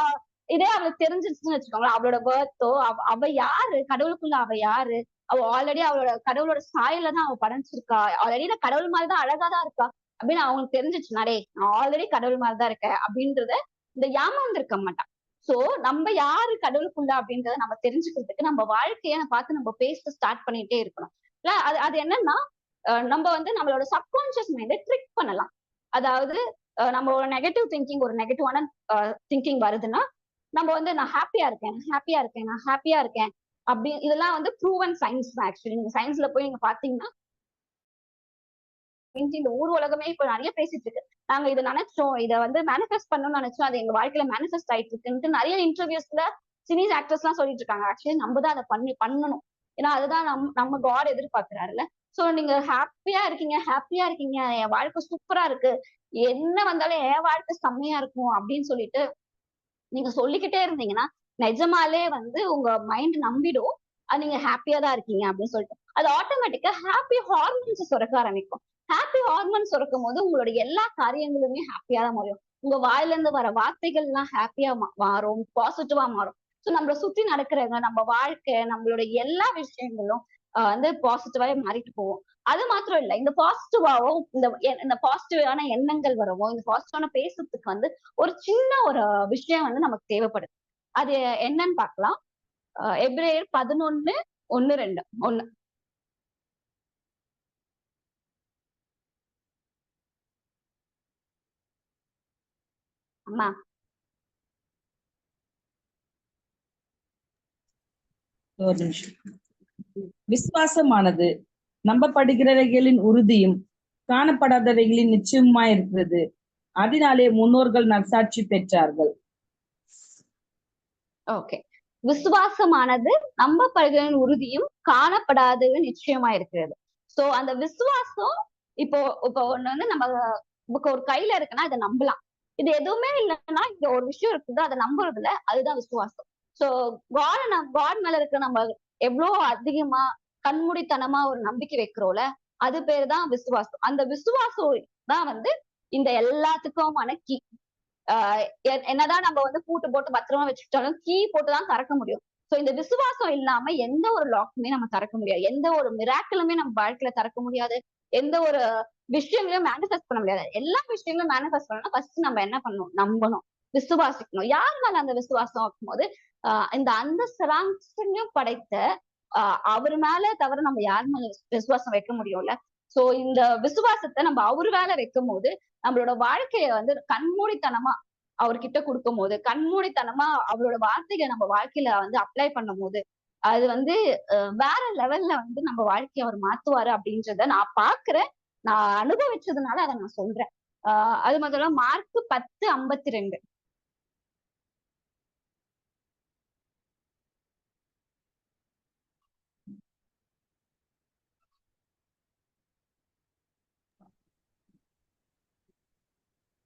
இதே அவளுக்கு தெரிஞ்சிருச்சுன்னு வச்சுக்கோங்களேன். அவளோட பர்த்தோ அவ யாரு, கடவுளுக்குள்ள அவ யாரு, அவ ஆல்ரெடி அவளோட கடவுளோட சாயல்ல தான் அவ படைச்சிருக்கா. ஆல்ரெடி நான் கடவுள் மாதிரிதான் அழகாதான் இருக்கா அப்படின்னு அவங்களுக்கு தெரிஞ்சிச்சுனாலே நான் ஆல்ரெடி கடவுள் மாதிரிதான் இருக்கேன் அப்படின்றத இந்த ஏமாந்திருக்க மாட்டான். சோ நம்ம யாரு கடவுளுக்குள்ள அப்படின்றத நம்ம தெரிஞ்சுக்கிறதுக்கு நம்ம வாழ்க்கைய பார்த்து நம்ம பேச ஸ்டார்ட் பண்ணிட்டே இருக்கணும். இல்ல அது என்னன்னா நம்ம வந்து நம்மளோட சப்கான்சியஸ் மைண்டை ட்ரிக் பண்ணலாம். அதாவது நம்ம ஒரு நெகட்டிவ் திங்கிங், ஒரு நெகட்டிவான திங்கிங் வருதுன்னா நம்ம வந்து நான் ஹாப்பியா இருக்கேன், ஹாப்பியா இருக்கேன், நான் ஹாப்பியா இருக்கேன் அப்படி இதெல்லாம் வந்து ப்ரூவன் சயின்ஸ் தான். ஆக்சுவலி நீங்க சயின்ஸ்ல போய் நீங்க பாத்தீங்கன்னா இந்த ஊர் உலகமே இப்ப நிறைய பேசிட்டு இருக்கு. நாங்க இதை நினைச்சோம், இதை வந்து மேனிஃபெஸ்ட் பண்ணணும்னு நினைச்சோம், அது எங்க வாழ்க்கையில மேனிஃபெஸ்ட் ஆயிட்டு இருக்குன்ட்டு நிறைய இன்டர்வியூஸ்ல சினிஸ் ஆக்டர்ஸ் எல்லாம் சொல்லிட்டு இருக்காங்க. ஆக்சுவலி நம்ம தான் அதை பண்ணணும். ஏன்னா அதுதான் நம்ம காட் எதிர்பார்க்கிறாருல்ல. சோ நீங்க ஹாப்பியா இருக்கீங்க, என் வாழ்க்கை சூப்பரா இருக்கு, என்ன வந்தாலும் என் வாழ்க்கை செம்மையா இருக்கும் அப்படின்னு சொல்லிட்டு நீங்க சொல்லிக்கிட்டே இருந்தீங்கன்னா நிஜமாலே வந்து உங்க மைண்ட் நம்பிடும் நீங்க ஹாப்பியா தான் இருக்கீங்க அப்படின்னு சொல்லிட்டு. அது ஆட்டோமேட்டிக்கா ஹாப்பி ஹார்மோன்ஸ் சுரக்க ஆரம்பிக்கும். ஹாப்பி ஹார்மோன்ஸ் சுரக்கும் போது உங்களோட எல்லா காரியங்களுமே ஹாப்பியா தான் மாறும். உங்க வாயில இருந்து வர வார்த்தைகள் எல்லாம் ஹாப்பியா மாறும், பாசிட்டிவா மாறும். சோ நம்மள சுத்தி நடக்கிறவங்க, நம்ம வாழ்க்கை, நம்மளோட எல்லா விஷயங்களும் வந்து பாசிட்டிவாவே மாறிட்டு போவோம். அது மாத்திரம் இல்ல, இந்த பாசிட்டிவாவும் இந்த பாசிட்டிவான எண்ணங்கள் வரவும், இந்த பாசிட்டிவான பேசுறதுக்கு வந்து ஒரு சின்ன ஒரு விஷயம் வந்து நமக்கு தேவைப்படுது. அது என்னன்னு பார்க்கலாம். எபிரேயர் 11:1-2 அம்மா ஒரு நிமிஷம். விசுவாசமானது நம்பப்படுகிறவைகளின் உறுதியும் காணப்படாதவைகளின் நிச்சயமா இருக்கிறது. அதனாலே முன்னோர்கள் நற்சாட்சி பெற்றார்கள். ஓகே. விசுவாசமானது நம்பப்படுகிற உறுதியும் காணப்படாத நிச்சயமா இருக்கிறது. சோ அந்த விசுவாசம் இப்போ இப்போ ஒண்ணு வந்து நம்ம ஒரு கையில இருக்குன்னா அதை நம்பலாம். இது எதுவுமே இல்லைன்னா இங்க ஒரு விஷயம் இருக்குது அதை நம்புறதுல அதுதான் விசுவாசம். சோ காட் மேல இருக்க நம்ம எவ்வளவு அதிகமா கண்மூடித்தனமா ஒரு நம்பிக்கை வைக்கிறோம்ல, அது பேரு தான் விசுவாசம். அந்த விசுவாசம் தான் வந்து இந்த எல்லாத்துக்குமான கீ. என்னதான் நம்ம வந்து பூட்டு போட்டு பத்திரமா வச்சுக்கிட்டாலும் கீ போட்டுதான் திறக்க முடியும். சோ இந்த விசுவாசம் இல்லாம எந்த ஒரு லாக்குமே நம்ம திறக்க முடியாது, எந்த ஒரு மிராக்கிளுமே நம்ம வாழ்க்கையில திறக்க முடியாது, எந்த ஒரு விஷயங்களையும் மேனிஃபெஸ்ட் பண்ண முடியாது. எல்லா விஷயங்களும் மேனிஃபெஸ்ட் பண்ணணும்னா ஃபர்ஸ்ட் நம்ம என்ன பண்ணணும், நம்பணும், விசுவாசிக்கணும். யார் மேல அந்த விசுவாசம் ஆகும்போது இந்த அந்த சராசரியும் படைத்த அவர் மேல தவிர நம்ம யார் மேல விசுவாசம் வைக்க முடியும்ல. சோ இந்த விசுவாசத்தை நம்ம அவரு மேல வைக்கும் போது நம்மளோட வாழ்க்கைய வந்து கண்மூடித்தனமா அவர்கிட்ட கொடுக்கும் போது, கண்மூடித்தனமா அவரோட வார்த்தைகளை நம்ம வாழ்க்கையில வந்து அப்ளை பண்ணும் போது, அது வந்து வேற லெவல்ல வந்து நம்ம வாழ்க்கைய அவர் மாத்துவாரு அப்படின்றத நான் பாக்குறேன். நான் அனுபவிச்சதுனால அதை நான் சொல்றேன். அது முதல்ல மார்க் 10:52.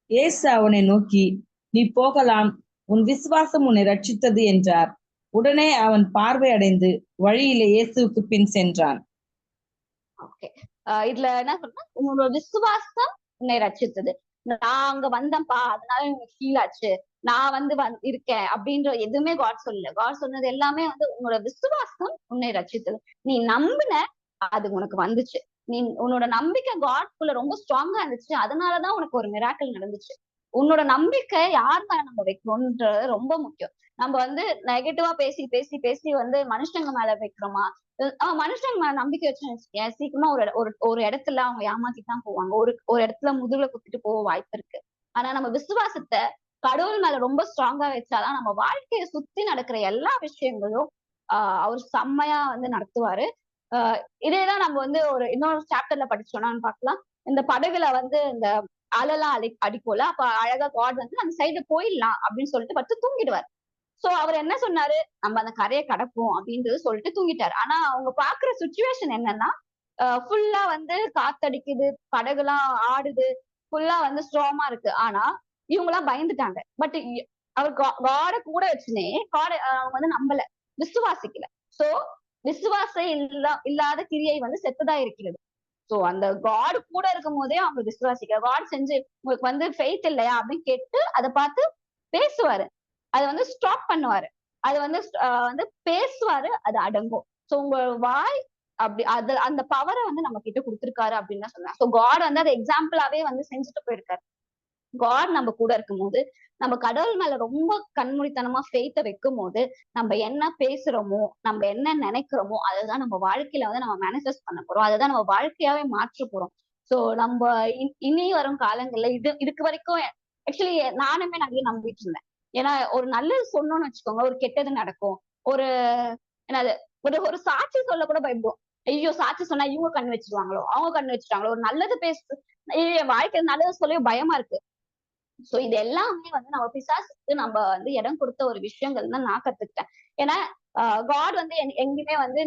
இயேசு அவனை நோக்கி, நீ போகலாம், உன் விசுவாசம் உன்னை ரட்சித்தது என்றார். உடனே அவன் பார்வை அடைந்து வழியிலே இயேசுவுக்கு பின் சென்றான். ஓகே, இதுல என்ன சொல்றேன், உன்னோட விசுவாசம் உன்னை ரட்சித்தது. நான் அங்க வந்தேன்ப்பா அதனால எனக்கு ஃபீல் ஆச்சு, நான் வந்து இருக்கேன் அப்படின்ற எதுவுமே காட் சொல்லல. காட் சொன்னது எல்லாமே வந்து உன்னோட விசுவாசம் உன்னை ரட்சித்தது. நீ நம்பின, அது உனக்கு வந்துச்சு. நீ உன்னோட நம்பிக்கை காட்குள்ள ரொம்ப ஸ்ட்ராங்கா இருந்துச்சு, அதனாலதான் உனக்கு ஒரு மிராக்கிள் நடந்துச்சு. உன்னோட நம்பிக்கை யார் மேல நம்ம வைக்கணும்ன்றது ரொம்ப முக்கியம். நம்ம வந்து நெகட்டிவா பேசி பேசி பேசி வந்து மனுஷங்க மேல வைக்கிறோமா, மனுஷங்க மேல நம்பிக்கை வச்சு சீக்கிரமா ஒரு ஒரு ஒரு இடத்துல அவங்க ஏமாத்திட்டு தான் போவாங்க. ஒரு இடத்துல முதுகுல குத்திட்டு போக வாய்ப்பு இருக்கு. ஆனா நம்ம விசுவாசத்தை கடவுள் மேல ரொம்ப ஸ்ட்ராங்கா வச்சாதான் நம்ம வாழ்க்கையை சுத்தி நடக்கிற எல்லா விஷயங்களும் அவர் செம்மையா வந்து நடத்துவாரு. இதேதான் நம்ம வந்து ஒரு இன்னொரு சாப்டர்ல படிச்சோம்னா பார்க்கலாம். இந்த படகுல வந்து இந்த அலைலாம் அடிக்கும்ல, அப்ப அழகா காட் வந்து அந்த சைடு போயிடலாம் அப்படின்னு சொல்லிட்டு படுத்து தூங்கிடுவார். சோ அவர் என்ன சொன்னாரு, நம்ம அந்த கரையை கடப்போம் அப்படின்றது சொல்லிட்டு தூங்கிட்டாரு. ஆனா அவங்க பாக்குற சுச்சுவேஷன் என்னன்னா, ஃபுல்லா வந்து காத்தடிக்குது, படகுலாம் ஆடுது, ஃபுல்லா வந்து ஸ்ட்ராமா இருக்கு. ஆனா இவங்க எல்லாம் பயந்துட்டாங்க. பட் அவர் காட கூட வச்சுனே காட அவங்க வந்து நம்பல, விசுவாசிக்கல. சோ விசுவாசம் இல்லாத கிரியை வந்து செத்துதான் இருக்கிறது. சோ அந்த காட் கூட இருக்கும் போதே அவங்க விசுவாசிக்க, காட் செஞ்சு உங்களுக்கு வந்து ஃபெய்த் இல்லையா அப்படின்னு கேட்டு அதை பார்த்து பேசுவாரு, அதை வந்து ஸ்டாப் பண்ணுவாரு, அது வந்து வந்து பேசுவாரு, அது அடங்கும். சோ உங்க வாய் அப்படி அது அந்த பவரை வந்து நம்ம கிட்ட கொடுத்திருக்காரு அப்படின்னு தான் சொன்னேன். சோ காட் வந்து அதை எக்ஸாம்பிளாவே வந்து செஞ்சுட்டு போயிருக்காரு. காட் நம்ம கூட இருக்கும் போது, நம்ம கடவுள் மேல ரொம்ப கண்மூடித்தனமா ஃபெய்த்த வைக்கும் போது, நம்ம என்ன பேசுறோமோ, நம்ம என்ன நினைக்கிறோமோ, அதுதான் நம்ம வாழ்க்கையில வந்து நம்ம மேனிஃபெஸ்ட் பண்ண போறோம். அதுதான் நம்ம வாழ்க்கையாவே மாற்ற போறோம். சோ நம்ம இனி வரும் காலங்கள்ல இதுக்கு வரைக்கும் ஆக்சுவலி நானுமே நிறைய நம்பிட்டு இருந்தேன். ஏன்னா ஒரு நல்லது சொன்னோம்னு வச்சுக்கோங்க, ஒரு கெட்டது நடக்கும். ஒரு என்னது ஒரு ஒரு சாட்சி சொல்ல கூட பயப்படுவோம். ஐயோ சாட்சி சொன்னா இவங்க கண்ணு வச்சிருவாங்களோ, அவங்க கண்ணு வச்சிருவாங்களோ, ஒரு நல்லது பேசு என் வாழ்க்கையில நல்லது சொல்லவே பயமா இருக்கு. சோ இது எல்லாமே வந்து நம்ம பிசாசுக்கு நம்ம வந்து இடம் கொடுத்த ஒரு விஷயங்கள் தான் நான் கத்துக்கிட்டேன். ஏன்னா காட் வந்து எங்கேயுமே வந்து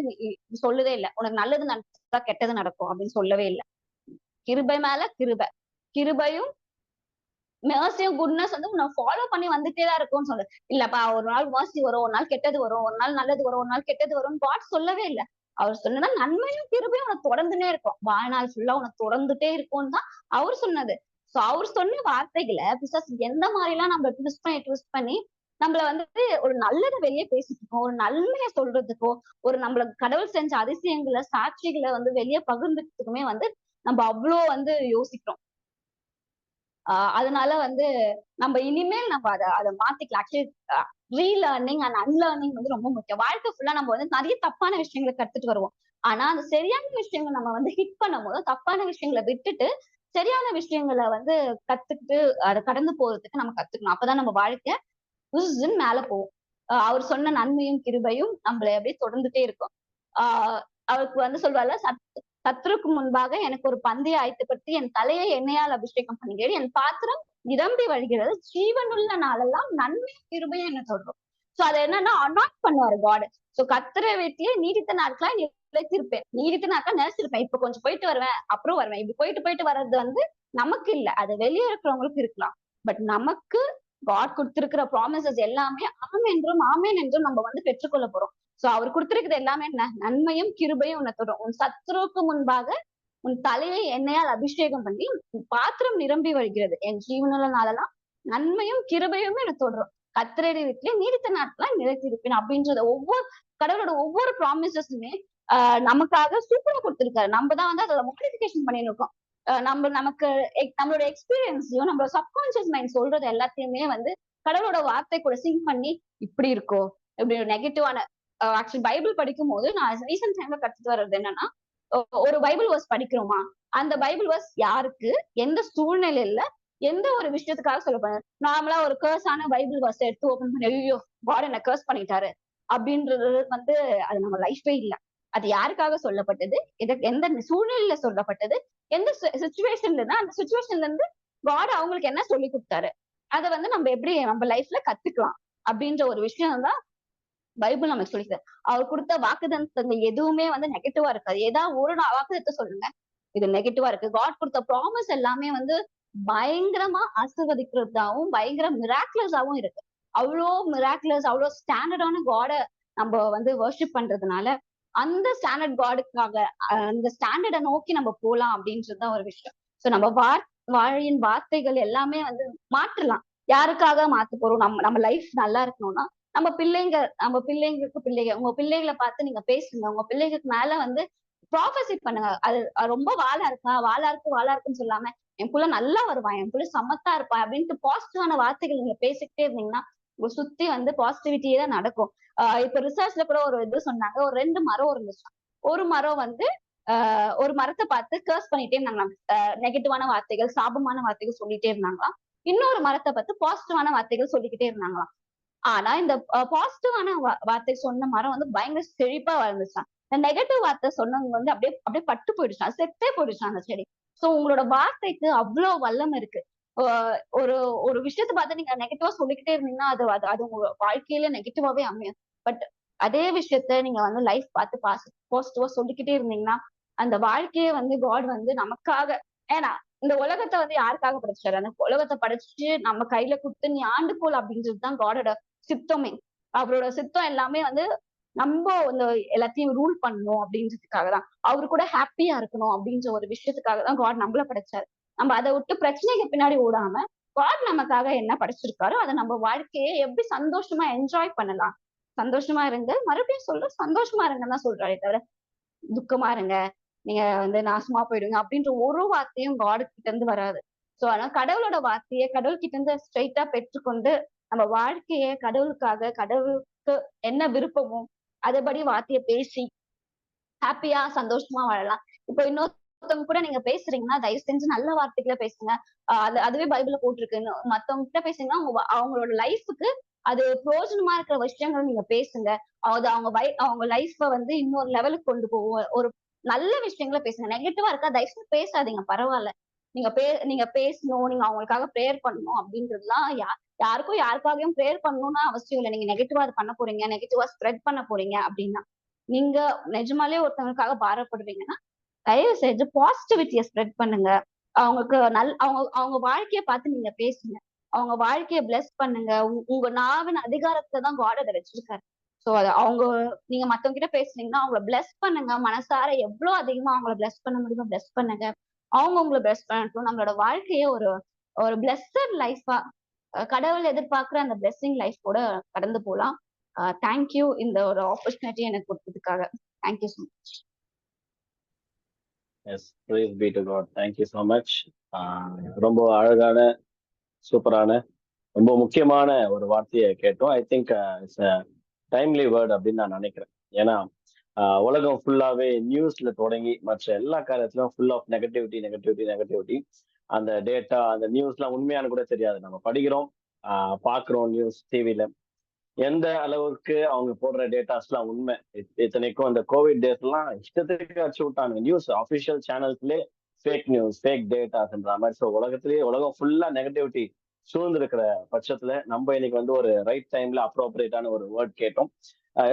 சொல்லவே இல்லை உனக்கு நல்லது நடந்தா கெட்டது நடக்கும் அப்படின்னு சொல்லவே இல்லை. கிருபை மேல கிருபை, கிருபையும் மேர்சியும் குட்னஸ் வந்து உன்னை ஃபாலோ பண்ணி வந்துட்டே தான் இருக்கும்னு சொல்லு. இல்லப்பா ஒரு நாள் மேர்சி வரும், ஒரு நாள் கெட்டது வரும், ஒரு நாள் நல்லது வரும், ஒரு நாள் கெட்டது வரும்னு காட் சொல்லவே இல்லை. அவர் சொன்னதா நன்மையும் கிருபையும் உனக்கு தொடர்ந்துட்டே இருக்கும், வாழ்நாள் ஃபுல்லா உனக்கு தொடர்ந்துட்டே இருக்கும்னு தான் அவர் சொன்னது. சோ அவர் சொன்ன வார்த்தைகளை பிசாசு எந்த மாதிரி எல்லாம் நம்ம ட்விஸ்ட் பண்ணி நம்மள வந்து ஒரு நல்லதை வெளியே பேசிட்டுக்கோ, ஒரு நன்மையை சொல்றதுக்கோ, ஒரு நம்மள கடவுள் செஞ்ச அதிசயங்களை சாட்சிகளை வந்து வெளியே பகிர்ந்துக்கிறதுக்குமே வந்து நம்ம அவ்வளோ வந்து யோசிக்கிறோம். அதனால வந்து நம்ம இனிமேல் நம்ம அதை மாத்திக்கலாம். ஆக்சுவலி ரீலேர்னிங் அண்ட் அன்லேர்னிங் வந்து ரொம்ப முக்கியம். வாழ்க்கை ஃபுல்லா நம்ம வந்து நிறைய தப்பான விஷயங்களை கத்துட்டு வருவோம். ஆனா அந்த சரியான விஷயங்கள் நம்ம வந்து ஹிட் பண்ணும் போது தப்பான விஷயங்களை விட்டுட்டு சரியான விஷயங்களை வந்து கத்துக்கிட்டு அதை கடந்து போறதுக்கு நம்ம கத்துக்கணும். அப்பதான் நம்ம வாழ்க்கை மேல போகும். அவர் சொன்ன நன்மையும் கிருபையும் நம்மள அப்படியே தொடர்ந்துட்டே இருக்கும். அவருக்கு வந்து சொல்வார்ல, சத்துருக்கு முன்பாக எனக்கு ஒரு பந்தய ஆயத்தப்படுத்தி என் தலையை எண்ணெயால் அபிஷேகம் பண்ணுகிறேன், என் பாத்திரம் நிரம்பி வழிகிறது, ஜீவனுள்ள நாளெல்லாம் நன்மையும் கிருபையும் என்ன தொடரும். சோ அது என்னன்னா அனாட் பண்ணுவாரு காட். சோ கர்த்தரை வீட்டிலே நீடித்த நாட்களா நிலைத்திருப்பேன். நீடித்த நாட்களா நிலைச்சிருப்பேன். இப்ப கொஞ்சம் போயிட்டு வருவேன், அப்புறம் வருவேன். இப்படி போயிட்டு போயிட்டு வர்றது வந்து நமக்கு இல்ல. அது வெளியே இருக்கிறவங்களுக்கு இருக்கலாம். பட் நமக்கு காட் கொடுத்திருக்கிற ப்ராமிசஸ் எல்லாமே ஆமென் என்றும் ஆமென் என்றும் நம்ம வந்து பெற்றுக்கொள்ள போறோம். சோ அவர் கொடுத்திருக்கிறது எல்லாமே என்ன? நன்மையும் கிருபையும் உன்னை தொடும். உன் சத்துருவுக்கு முன்பாக உன் தலையை எண்ணெயால் அபிஷேகம் பண்ணி உன் பாத்திரம் நிரம்பி வருகிறது. என் ஜீவனுள்ள நாளெல்லாம் நன்மையும் கிருபையுமே எனக்கு தொடரும். கர்த்தருடைய வீட்டிலே நீடித்த நாட்களா நிலைத்திருப்பேன் அப்படின்றத கடவுளோட ஒவ்வொரு ப்ராமிசஸுமே நமக்காக சூப்பரா கொடுத்திருக்காரு. நம்ம தான் வந்து அதோட மாடிஃபிகேஷன் பண்ணிருக்கோம். நமக்கு நம்மளோட எக்ஸ்பீரியன்ஸையும் நம்மளோட சப்கான்சியஸ் மைண்ட் சொல்றது எல்லாத்தையுமே வந்து கடவுளோட வார்த்தை கூட சிங்க் பண்ணி இப்படி இருக்கோ இப்படி நெகட்டிவான ஆக்சுவலி பைபிள் படிக்கும் போது நான் ரீசெண்ட் டைம்ல கத்துட்டு வர்றது என்னன்னா, ஒரு பைபிள் வர்ஸ் படிக்கிறோமா, அந்த பைபிள் வர்ஸ் யாருக்கு எந்த சூழ்நிலையில எந்த ஒரு விஷயத்துக்காக சொல்லப்படுது. நார்மலா ஒரு கர்ஸான பைபிள் வர்ஸ் எடுத்து ஓபன் பண்ணி ஐயோ காட் என்ன கர்ஸ் பண்ணிட்டாரு அப்படின்றது வந்து அது நம்ம லைஃபே இல்ல. அது யாருக்காக சொல்லப்பட்டது, எந்த சூழ்நிலையில சொல்லப்பட்டது, எந்த சுச்சுவேஷன்ல அந்த சுச்சுவேஷன்ல இருந்து காட் அவங்களுக்கு என்ன சொல்லி கொடுத்தாரு, அதை வந்து நம்ம எப்படி நம்ம லைஃப்ல கத்துக்கலாம் அப்படின்ற ஒரு விஷயம் தான் பைபிள் நமக்கு சொல்லித்தரு. அவர் கொடுத்த வாக்குத்தத்தங்கள் எதுவுமே வந்து நெகட்டிவா இருக்காது. ஏதாவது ஒரு வாக்குத்தத்தை சொல்லுங்க இது நெகட்டிவா இருக்கு. காட் கொடுத்த ப்ராமிஸ் எல்லாமே வந்து பயங்கரமா ஆசீர்வதிக்கிறதாவும் பயங்கர மிராக்குலஸாவும் இருக்கு. அவ்வளோ மிராக்குலஸ், அவ்வளோ ஸ்டாண்டர்டான காட நம்ம வந்து வர்ஷிப் பண்றதுனால அந்த ஸ்டாண்டர்ட் காடுக்காக அந்த ஸ்டாண்டர்டை நோக்கி நம்ம போலாம் அப்படின்றதுதான் ஒரு விஷயம். சோ நம்ம வாழின் வார்த்தைகள் எல்லாமே வந்து மாற்றலாம். யாருக்காக மாத்த போறோம்? நம்ம லைஃப் நல்லா இருக்கணும்னா நம்ம பிள்ளைங்களுக்கு பிள்ளைங்க, உங்க பிள்ளைகளை பார்த்து நீங்க பேசுங்க. உங்க பிள்ளைங்களுக்கு மேல வந்து ப்ராஃபஸி பண்ணுங்க. அது ரொம்ப வாழா இருக்குன்னு சொல்லாம என் புள்ள நல்லா வருவான், என் புள்ள சமத்தா இருப்பான் அப்படின்ட்டு பாசிட்டிவான வார்த்தைகள் நீங்க பேசிக்கிட்டே இருந்தீங்கன்னா உங்க சுத்தி வந்து பாசிட்டிவிட்டியே தான் நடக்கும். இப்ப ரிசர்ச்ல கூட ஒரு இது சொன்னாங்க, ஒரு 2 மரம் இருந்துச்சு. ஒரு மரம் வந்து ஒரு மரத்தை பார்த்து கர்ஸ் பண்ணிட்டே இருந்தாங்களாம். நெகட்டிவான வார்த்தைகள், சாபமான வார்த்தைகள் சொல்லிட்டே இருந்தாங்களாம். இன்னொரு மரத்தை பார்த்து பாசிட்டிவான வார்த்தைகள் சொல்லிக்கிட்டே இருந்தாங்களாம். ஆனா இந்த பாசிட்டிவான வார்த்தை சொன்ன மரம் வந்து பயங்கர செழிப்பா வளர்ந்துச்சான். இந்த நெகட்டிவ் வார்த்தை சொன்னவங்க வந்து அப்படியே பட்டு போயிடுச்சான், செத்தே போயிடுச்சான் அந்த செடி. சோ உங்களோட வார்த்தைக்கு அவ்வளவு வல்லம் இருக்கு. ஒரு ஒரு விஷயத்த பார்த்து நீங்க நெகட்டிவா சொல்லிக்கிட்டே இருந்தீங்கன்னா அது அது அது உங்க வாழ்க்கையில நெகட்டிவாவே அமையும். பட் அதே விஷயத்த நீங்க வந்து லைஃப் பார்த்து பாசிட்டிவா சொல்லிக்கிட்டே இருந்தீங்கன்னா அந்த வாழ்க்கையை வந்து காட் வந்து நமக்காக, ஏன்னா இந்த உலகத்தை வந்து யாருக்காக படைச்சாரு? அந்த உலகத்தை படைச்சு நம்ம கையில கொடுத்து நீ ஆண்டுகோள் அப்படின்றதுதான் காடோட சித்தமே. அவரோட சித்தம் எல்லாமே வந்து நம்ம இந்த எல்லாத்தையும் ரூல் பண்ணணும் அப்படின்றதுக்காக தான். அவரு கூட ஹாப்பியா இருக்கணும் அப்படின்ற ஒரு விஷயத்துக்காக தான் காட் நம்மள படைச்சாரு. நம்ம அதை விட்டு பிரச்சனைக்கு பின்னாடி ஓடாம காட் நமக்காக என்ன படைச்சிருக்காரோ அதை நம்ம வாழ்க்கையை எப்படி சந்தோஷமா என்ஜாய் பண்ணலாம். சந்தோஷமா இருங்க, மறுபடியும் சொல்ற சந்தோஷமா இருங்கன்னு தான் சொல்றாரே தவிர துக்கமா இருங்க, நீங்க வந்து நாசமா போயிடுங்க அப்படின்ற ஒரு வார்த்தையும் காடு கிட்ட இருந்து வராது. சோ ஆனா கடவுளோட வார்த்தையை கடவுள் கிட்ட இருந்து ஸ்ட்ரெயிட்டா பெற்றுக்கொண்டு நம்ம வாழ்க்கைய கடவுளுக்காக, கடவுளுக்கு என்ன விருப்பமோ அதபடி வார்த்தையை பேசி ஹாப்பியா சந்தோஷமா வாழலாம். இப்போ இன்னொருத்தவங்க கூட நீங்க பேசுறீங்கன்னா தயவு செஞ்சு நல்ல வார்த்தைகளை பேசுங்க. அதுவே பைபிள்ல போட்டிருக்கு. மத்தவங்க கிட்ட பேசுங்கன்னா அவங்களோட லைஃபுக்கு அது பிரயோஜனமா இருக்கிற விஷயங்கள் நீங்க பேசுங்க. அது அவங்க லைஃப வந்து இன்னொரு லெவலுக்கு கொண்டு போகும். ஒரு நல்ல விஷயங்களை பேசுங்க. நெகட்டிவா இருக்கா தயவு செஞ்சு பேசாதீங்க, பரவாயில்ல. நீங்க பேசணும், நீங்க அவங்களுக்காக ப்ரேயர் பண்ணணும் அப்படின்றதுலாம் யாருக்கும் யாருக்காகவும் ப்ரேயர் பண்ணணும்னு அவசியம் இல்லை. நீங்க நெகட்டிவா அது பண்ண போறீங்க, நெகட்டிவா ஸ்ப்ரெட் பண்ண போறீங்க அப்படின்னா நீங்க நிஜமாலே ஒருத்தவங்களுக்காக பாரப்படுறீங்கன்னா தயவு செஞ்சு பாசிட்டிவிட்டியை ஸ்ப்ரெட் பண்ணுங்க. அவங்களுக்கு அவங்க வாழ்க்கைய பார்த்து நீங்க பேசுங்க. அவங்க வாழ்க்கைய பிளஸ் பண்ணுங்க. உங்க நாவின் அதிகாரத்துல தான் காட் அதை வச்சிருக்காரு. சோ அது நீங்க மத்தவங்க கிட்ட பேசுனீங்கன்னா அவங்கள பிளஸ் பண்ணுங்க. மனசார எவ்வளவு அதிகமா அவங்கள பிளஸ் பண்ண முடியுமோ பிளஸ் பண்ணுங்க. அவங்க உங்களை பிளஸ் பண்ணட்டும். நம்மளோட வாழ்க்கைய ஒரு ஒரு பிளஸ்ஸட் லைஃபா கடவுள் எதிர்பார்க்கிற அந்த பிளெஸிங் லைஃப் கூட கடந்து போலாம். தேங்க்யூ இந்த ஒரு ஆப்பர்ச்சுனிட்டி எனக்கு கொடுத்ததுக்காக. Thank you so much. Yes, praise be to God. Thank you so much. ரொம்ப அழகான, சூப்பரான, ரொம்ப முக்கியமான ஒரு வார்த்தையை கேட்டோம். I think it's timely word அப்படின்னு நான் நினைக்கிறேன். ஏன்னா உலகம் ஃபுல்லாவே நியூஸ்ல தொடங்கி மற்ற எல்லா காரியத்திலும் ஃபுல் ஆஃப் நெகட்டிவிட்டி. அந்த டேட்டா, அந்த நியூஸ்லாம் உண்மையான கூட தெரியாது. நம்ம படிக்கிறோம், பாக்குறோம் நியூஸ் டிவில. எந்த அளவுக்கு அவங்க போடுற டேட்டாஸ்லாம் உண்மை. இத்தனைக்கும் அந்த கோவிட் டேஸ் எல்லாம் இஷ்டத்துக்கு அடிச்சு விட்டாங்க. நியூஸ் அபிஷியல் சேனல்ஸ்லேயே ஃபேக் நியூஸ், ஃபேக் டேட்டாஸ்ன்ற மாதிரி. ஸோ உலகம் ஃபுல்லா நெகட்டிவிட்டி சூழ்ந்திருக்கிற பட்சத்துல நம்ம இன்னைக்கு வந்து ஒரு ரைட் டைம்ல அப்ரோப்ரியேட்டான ஒரு வேர்ட் கேட்டோம்.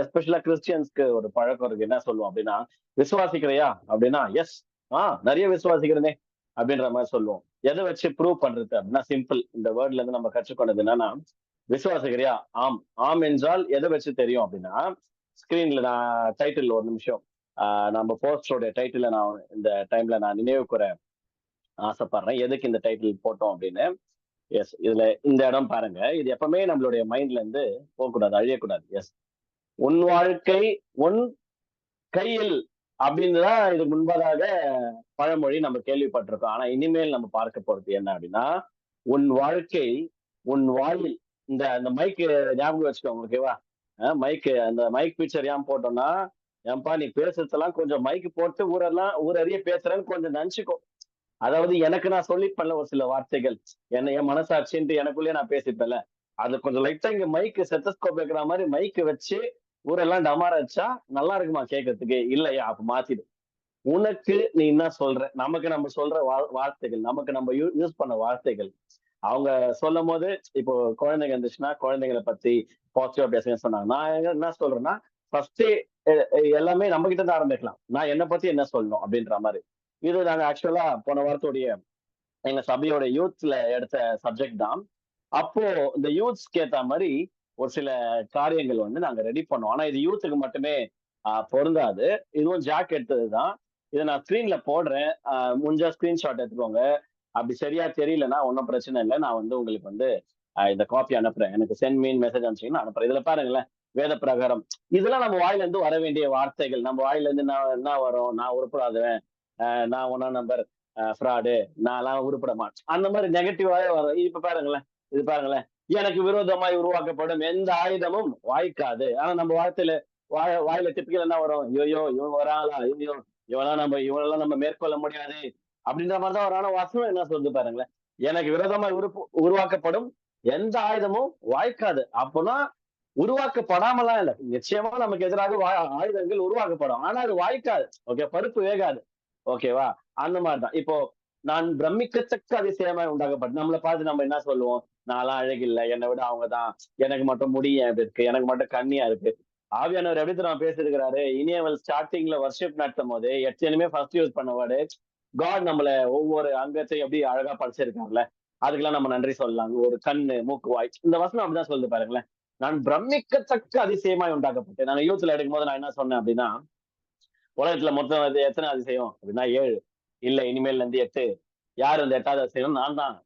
எஸ்பெஷலா கிறிஸ்டியன்ஸ்க்கு ஒரு பழக்கம் இருக்கு. என்ன சொல்லுவோம் அப்படின்னா, விசுவாசிக்கிறையா அப்படின்னா எஸ், நிறைய விசுவாசிக்கிறனே அப்படின்ற மாதிரி சொல்லுவோம். எதை வச்சு ப்ரூவ் பண்றது அப்படின்னா சிம்பிள். இந்த வேர்ட்ல இருந்து நம்ம கற்றுக்கொண்டது என்னன்னா, விசுவாசிக்கிறியா? ஆம். ஆம் என்றால் எதை வச்சு தெரியும் அப்படின்னா, ஸ்கிரீன்ல நான் டைட்டில் ஒரு நிமிஷம் நம்ம போஸ்டோட டைட்டில நான் இந்த டைம்ல நான் நினைவு கூற ஆசைப்படுறேன். எதுக்கு இந்த டைட்டில் போட்டோம் அப்படின்னு. எஸ், இதுல இந்த இடம் பாருங்க. இது எப்பவுமே நம்மளுடைய மைண்ட்ல இருந்து போகக்கூடாது, அழியக்கூடாது. எஸ், உன் வாழ்க்கை உன் கையில் அப்படின்னுதான் இதுக்கு முன்பதாக பழமொழி நம்ம கேள்விப்பட்டிருக்கோம். ஆனா இனிமேல் நம்ம பார்க்க போறது என்ன அப்படின்னா, உன் வாழ்க்கை உன் வாயில். இந்த அந்த மைக் ஞாபகம் வச்சுக்கோங்க, ஓகேவா? மைக், அந்த மைக் பிக்சர் ஏன் போட்டோம்னா, ஏன்பா நீ பேசுறதெல்லாம் கொஞ்சம் மைக் போட்டு ஊரறிய பேசுறேன்னு கொஞ்சம் நினைச்சுக்கோ. அதாவது எனக்கு நான் சொல்லிப்பேன்ல ஒரு சில வார்த்தைகள், என்ன என் மனசாட்சின்ட்டு எனக்குள்ளேயே நான் பேசிப்பேன்ல, அது கொஞ்சம் லைட்டா இங்க மைக் செத்தஸ்கோப் வைக்கிற மாதிரி மைக் வச்சு ஊரெல்லாம் டமார வச்சா நல்லா இருக்குமா கேட்கறதுக்கு? இல்லையா? அப்ப மாத்திடு. உனக்கு நீ என்ன சொல்ற, நமக்கு நம்ம சொல்ற வார்த்தைகள், நமக்கு நம்ம யூஸ் பண்ண வார்த்தைகள், அவங்க சொல்லும் போது இப்போ குழந்தைங்க இருந்துச்சுன்னா குழந்தைங்களை பத்தி பாசிட்டிவா பேசுங்கன்னு சொன்னாங்க. நான் என்ன சொல்றேன்னா, ஃபர்ஸ்ட் எல்லாமே நம்ம கிட்ட இருந்து ஆரம்பிக்கலாம். நான் என்னை பத்தி என்ன சொல்லணும் அப்படின்ற மாதிரி. இது நாங்க ஆக்சுவலா போன வாரத்துடைய எங்க சபையோட யூத்ல எடுத்த சப்ஜெக்ட் தான். அப்போ இந்த யூத்ஸ்க்கு ஏத்த மாதிரி ஒரு சில காரியங்கள் வந்து நாங்க ரெடி பண்ணோம். ஆனா இது யூத்துக்கு மட்டுமே பொருந்தாது. இதுவும் ஜாக் எடுத்ததுதான். இதை நான் ஸ்கிரீன்ல போடுறேன். முடிஞ்சா ஸ்கிரீன்ஷாட் எடுத்துக்கோங்க. அப்படி சரியா தெரியலன்னா ஒன்றும் பிரச்சனை இல்லை. நான் வந்து உங்களுக்கு வந்து இந்த காப்பி அனுப்புறேன். எனக்கு சென்ட் மீன் மெசேஜ் அனுப்பிச்சீங்கன்னா அனுப்புறேன். இதுல பாருங்களேன், வேத பிரகாரம் இதெல்லாம் நம்ம வாயில இருந்து வர வேண்டிய வார்த்தைகள். நம்ம வாயில இருந்து என்ன வரும்? நான் உருப்படாதவன், நான் ஒன்னா நம்பர், ஃப்ராடு, நான்லாம் உருப்பட மாட்டேன், அந்த மாதிரி நெகட்டிவாவே வரும். இப்ப பாருங்களேன், இது பாருங்களேன், எனக்கு விரோதமாய் உருவாக்கப்படும் எந்த ஆயுதமும் வாய்க்காது. ஆனா நம்ம வார்த்தையில வாயில டிப்பிக்கல் என்ன வரும்? ஐயோ இவன் வராளா, ஐயோ இவனெல்லாம் நம்ம மேற்கொள்ள முடியாது அப்படின்ற மாதிரிதான் ஒரு. ஆனா வசனம் என்ன சொல்லுது பாருங்களேன், எனக்கு விரோதமாய் உருவாக்கப்படும் எந்த ஆயுதமும் வாய்க்காது. அப்போனா உருவாக்கப்படாமலாம் இல்ல, நிச்சயமா நமக்கு எதிராக ஆயுதங்கள் உருவாக்கப்படும். ஆனா அது வாய்க்காது. ஓகே, பருப்பு வேகாது. ஓகேவா? அந்த மாதிரிதான். இப்போ நான் பிரமிக்கத்தக்க அதிசயமாய் உண்டாக்கப்பட்டு நம்மளை பார்த்து நம்ம என்ன சொல்லுவோம்? நான்லாம் அழகில்லை, என்னை விட அவங்கதான், எனக்கு மட்டும் முடி ஏன் இருக்கு, எனக்கு மட்டும் கண்ணியா இருக்கு. ஆவியானவர் எப்படி தெரியுமா பேசியிருக்கிறாரு? இனியவள் ஸ்டார்டிங்ல வர்ஷிப் நடத்தும் போது எச்சனுமே ஃபர்ஸ்ட் யூஸ் பண்ண வேர்டு காட். நம்மள ஒவ்வொரு அங்கத்தையும் எப்படி அழகா படிச்சிருக்காருல்ல, அதுக்கெல்லாம் நம்ம நன்றி சொல்லலாம். ஒரு கண்ணு, மூக்கு, வாய், இந்த வசனம் அப்படிதான் சொல்லுது பாருங்களேன். நான் பிரமிக்கத்தக்க அதிசயமாய் உண்டாக்கப்பட்டேன். நான் யூத்ல எடுக்கும் போது நான் என்ன சொன்னேன் அப்படின்னா, உலகத்துல மொத்தம் எத்தனை அதிசயம் அப்படின்னா 7. இல்ல, இனிமேல் இருந்து 8. யார் இந்த 8வது அதிசயம்? நான் தான்.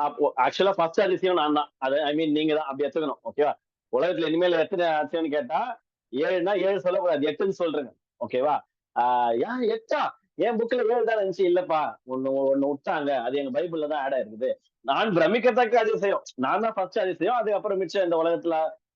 அப்போ ஆக்சுவலா ஃபர்ஸ்ட் அதிசயம் நான் தான். அது ஐ மீன் நீங்க தான் அப்படி எடுத்துக்கணும். ஓகேவா? உலகத்துல இனிமேல் எத்தனை அதிசயம்னு கேட்டா 7னா 7 சொல்லக்கூடாது, 8ன்னு சொல்றேங்க. ஓகேவா? ஏன் 8? என் புக்ல 7 தான் இருந்துச்சு. இல்லப்பா, ஒண்ணு விட்டாங்க, அது எங்க பைபிள்ல தான் ஆட் ஆயிருக்குது. நான் பிரமிக்கத்தக்க அதிசயம், நான் தான் ஃபர்ஸ்ட் அதிசயம். அதுக்கப்புறம் மிச்சம் இந்த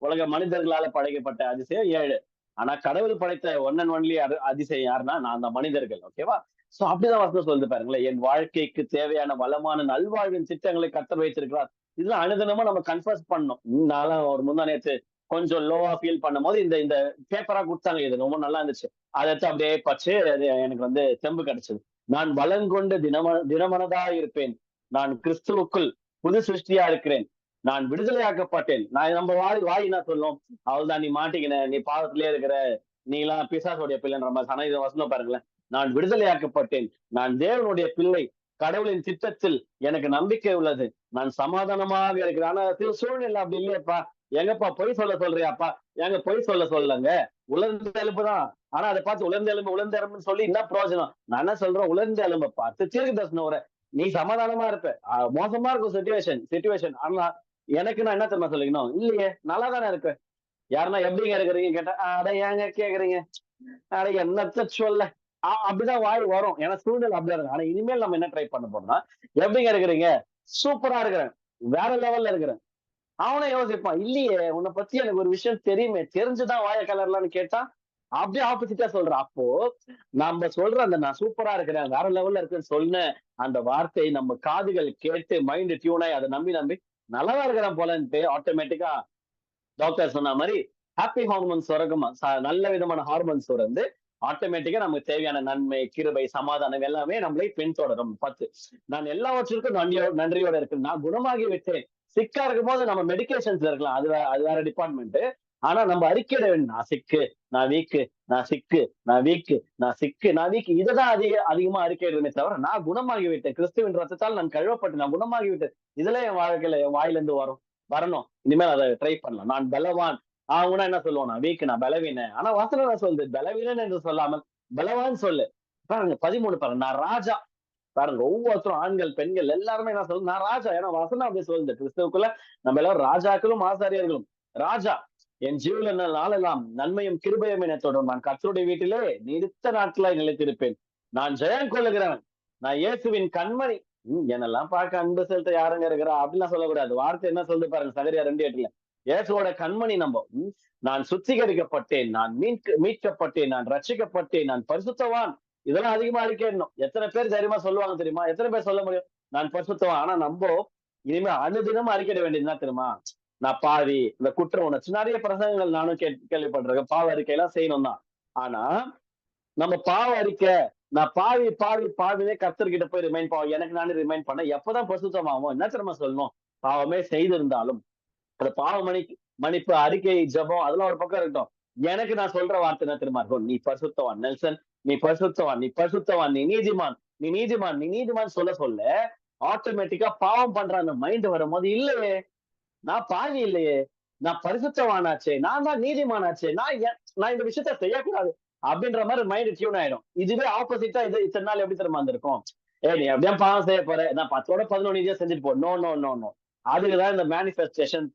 உலக மனிதர்களால படைக்கப்பட்ட அதிசயம் 7. ஆனா கடவுள் படைத்த ஒன் அண்ட் ஒன்லி அதிசயம் யாருன்னா நான் தான், மனிதர்கள். ஓகேவா? சோ அப்படிதான் வசனம் சொல்லுது பாருங்களேன். என் வாழ்க்கைக்கு தேவையான வளமான நல்வாழ்வின் திட்டங்களை கர்த்தர் வைத்திருக்கிறார். இதெல்லாம் அனுதினமா நம்ம கன்ஃபர்ஸ் பண்ணணும். நான்லாம் ஒரு முந்தா நேத்து கொஞ்சம் லோவா ஃபீல் பண்ணும் போது இந்த இந்த பேப்பரா கொடுத்தாங்க. இது ரொம்ப நல்லா இருந்துச்சு. அதை எடுத்து அப்படியே பச்சு அது எனக்கு வந்து தெம்பு கிடைச்சது. நான் பலங்கொண்டு தினமனதா இருப்பேன். நான் கிறிஸ்துவுக்குள் புது சிருஷ்டியா இருக்கிறேன். நான் விடுதலையாக்கப்பட்டேன். நான் நம்ம வாய் என்ன சொல்லும்? அவள்தான் நீ மாட்டிக்கின, நீ பாவத்திலே இருக்கிற, நீ எல்லாம் பிசாசுடைய பிள்ளைன்ற மாதிரி. ஆனா இதை வசனம் பாருங்களேன், நான் விடுதலையாக்கப்பட்டேன். நான் தேவனுடைய பிள்ளை. கடவுளின் திட்டத்தில் எனக்கு நம்பிக்கை உள்ளது. நான் சமாதானமாக இருக்கிறேன். ஆனா சூழ்நிலை அப்படி இல்லையப்பா. எங்கப்பா பொய் சொல்றியாப்பா? எங்க பொய் சொல்லங்க, உலர்ந்த எலும்புதான். ஆனா அதை பார்த்து உலர்ந்த எலும்புன்னு சொல்லி என்ன பிரயோஜனம்? நான் என்ன சொல்றேன், உலர்ந்த எலும்பை பார்த்து தீர்க்க தரிசனம் வர நீ சமாதானமா இருப்ப. மோசமா இருக்கும் சிச்சுவேஷன். ஆனா எனக்கு நான் என்ன தெரியுமா சொல்லிக்கணும்? இல்லையே, நல்லா தானே இருக்கு. யாருன்னா எப்படிங்க இருக்கிறீங்க கேட்டா, அட ஏங்க கேக்குறீங்க, அட என்னத்த சொல்ல, அப்படிதான் வாய் வரும். ஏன்னா சூழ்நிலை அப்படிதான் இருக்கு. ஆனா இனிமேல் நம்ம என்ன ட்ரை பண்ண போறோம்னா, எப்படிங்க இருக்கிறீங்க? சூப்பரா இருக்கிறேன், வேற லெவல்ல இருக்கிறேன். அவனே யோசிப்பான், இல்லையே உன்னை பத்தி எனக்கு ஒரு விஷயம் தெரியுமே, தெரிஞ்சுதான் வாய கலர்லான்னு கேட்டா அப்படியே ஆப்போசிட்டா சொல்றான். அப்போ நம்ம சொல்ற அந்த நான் சூப்பரா இருக்கிறேன், வேற லெவல்ல இருக்குன்னு சொன்ன அந்த வார்த்தை நம்ம காதுகள் கேட்டு மைண்ட் டியூனாய் அதை நம்பி நல்லதா இருக்கிறேன் போலன்ட்டு ஆட்டோமேட்டிக்கா டாக்டர் சொன்ன மாதிரி ஹாப்பி ஹார்மோன்ஸ் சுரக்குமா, நல்ல விதமான ஹார்மோன்ஸ் சுரந்து ஆட்டோமேட்டிக்கா நமக்கு தேவையான நன்மை, கிருபை, சமாதானம் எல்லாமே நம்மளை பின்தொடரும். 10, நான் எல்லாவற்றிற்கும் நன்றியோட இருக்கேன். நான் குணமாகி விட்டேன். சிக்கா இருக்கும் போது நம்ம மெடிகேஷன்ஸ்ல இருக்கலாம், அது வேற டிபார்ட்மெண்ட். ஆனா நம்ம அறிக்கையிட வேண்டும், நான் சிக்கு, நான் வீக்கு, நான் சிக்கு, நான் வீக்கு, நான் சிக்கு, நான் வீக்கு. இததான் அதிகமா அறிக்கையிடுமே தவிர, நான் குணமாகி விட்டேன், கிறிஸ்துவின் ரத்தத்தால் நான் கழுவப்பட்டு நான் குணமாகி விட்டேன், இதுல என் வாழ்க்கையில என் வாயிலிருந்து வரணும். இனிமேல் அதை ட்ரை பண்ணலாம். நான் பலவான். அவங்கன்னா என்ன சொல்லுவான், நான் வீக்கு, நான் பலவீனன். ஆனா வசனம் என்ன சொல்லுது, பலவீனன் என்று சொல்லாமல் பலவான் சொல்லு. பாருங்க 13 பாருங்க, நான் ராஜா. பாருங்க ஒவ்வொருத்தரும் ஆண்கள் பெண்கள் எல்லாருமே என்ன சொல்லுது, நான் ராஜா. ஏன்னா வசனம் அப்படி சொல்லுது, கிறிஸ்துவுக்குள்ள நம்ம எல்லாரும் ராஜாக்களும் ஆசாரியர்களும். ராஜா, என் ஜீவன நாளெல்லாம் நன்மையும் கிருபையும் என தொடரும், நான் கர்த்தருடைய வீட்டிலே நீடித்த நாட்களாய் நிலைத்திருப்பேன், நான் ஜெயம் கொள்ளுகிறவன், நான் இயேசுவின் கண்மணி. என்னெல்லாம் பார்க்க அன்பு செலுத்த யாருங்க இருக்கிறா அப்படிலாம் சொல்லக்கூடாது. வார்த்தை என்ன சொல்லுது பாருங்க, சகரியா 2:8. இயேசுவோட கண்மணி நம்ம. நான் சுத்திகரிக்கப்பட்டேன், நான் மீட்கப்பட்டேன், நான் ரட்சிக்கப்பட்டேன், நான் பரிசுத்தவான். இதெல்லாம் அதிகமா அறிக்கையிடணும். எத்தனை பேர் தைரியமா சொல்லுவாங்க தெரியுமா? எத்தனை பேர் சொல்ல முடியும் நான் பரிசுத்தவான்? ஆனா நம்ம இனிமே அனுதினமும் அறிக்கையிட வேண்டியது என்ன தெரியுமா? நான் பாவி, இந்த குற்ற உணர்ச்சி. நிறைய பிரசங்கங்கள் நானும் கேள்விப்பட்டிருக்கேன். பாவ அறிக்கை எல்லாம் செய்யணும் தான். ஆனா நம்ம பாவ அறிக்கை, நான் பாவி பாவி பாவினே கர்த்தர்கிட்ட போய் ரிமைண்ட் பாவம் எனக்கு நானே ரிமைண்ட் பண்ண எப்பதான் பரிசுத்தமாகும்? என்ன தெரியுமா சொல்லணும்? பாவமே செய்திருந்தாலும் அந்த மன்னிப்பு அறிக்கை ஜெபம் அதெல்லாம் ஒரு பக்கம் இருக்கட்டும். எனக்கு நான் சொல்ற வார்த்தை என்ன தெரியுமா இருக்கும்? நீ பரிசுத்தவான் நெல்சன், நீ பரிசுத்தவான், நீ பரிசுத்தவான், நீ நீதிமான், நீ நீதிமான், நீ நீதிமான் சொல்ல ஆட்டோமேட்டிக்கா பாவம் பண்ற அந்த மைண்ட் வரும்போது, இல்லையே நான் பாவி இல்லையே, நான் பரிசுத்தவானாச்சே, நான் தான் நீதிமானாச்சே, நான் இந்த விஷயத்த செய்யக்கூடாது அப்படின்ற மாதிரி மைண்ட் டியூன் ஆயிடும். இதுவே ஆப்போசிட்டா இத்தனை நாள் எப்படி தெரியுமா இருந்திருக்கும்? நீ அப்படியே பாவம் செய்ய போற, நான் 10 இதே செஞ்சுட்டு போ. No no no no. அதுக்குதான் இந்த மேனிஃபெஸ்டேஷன்,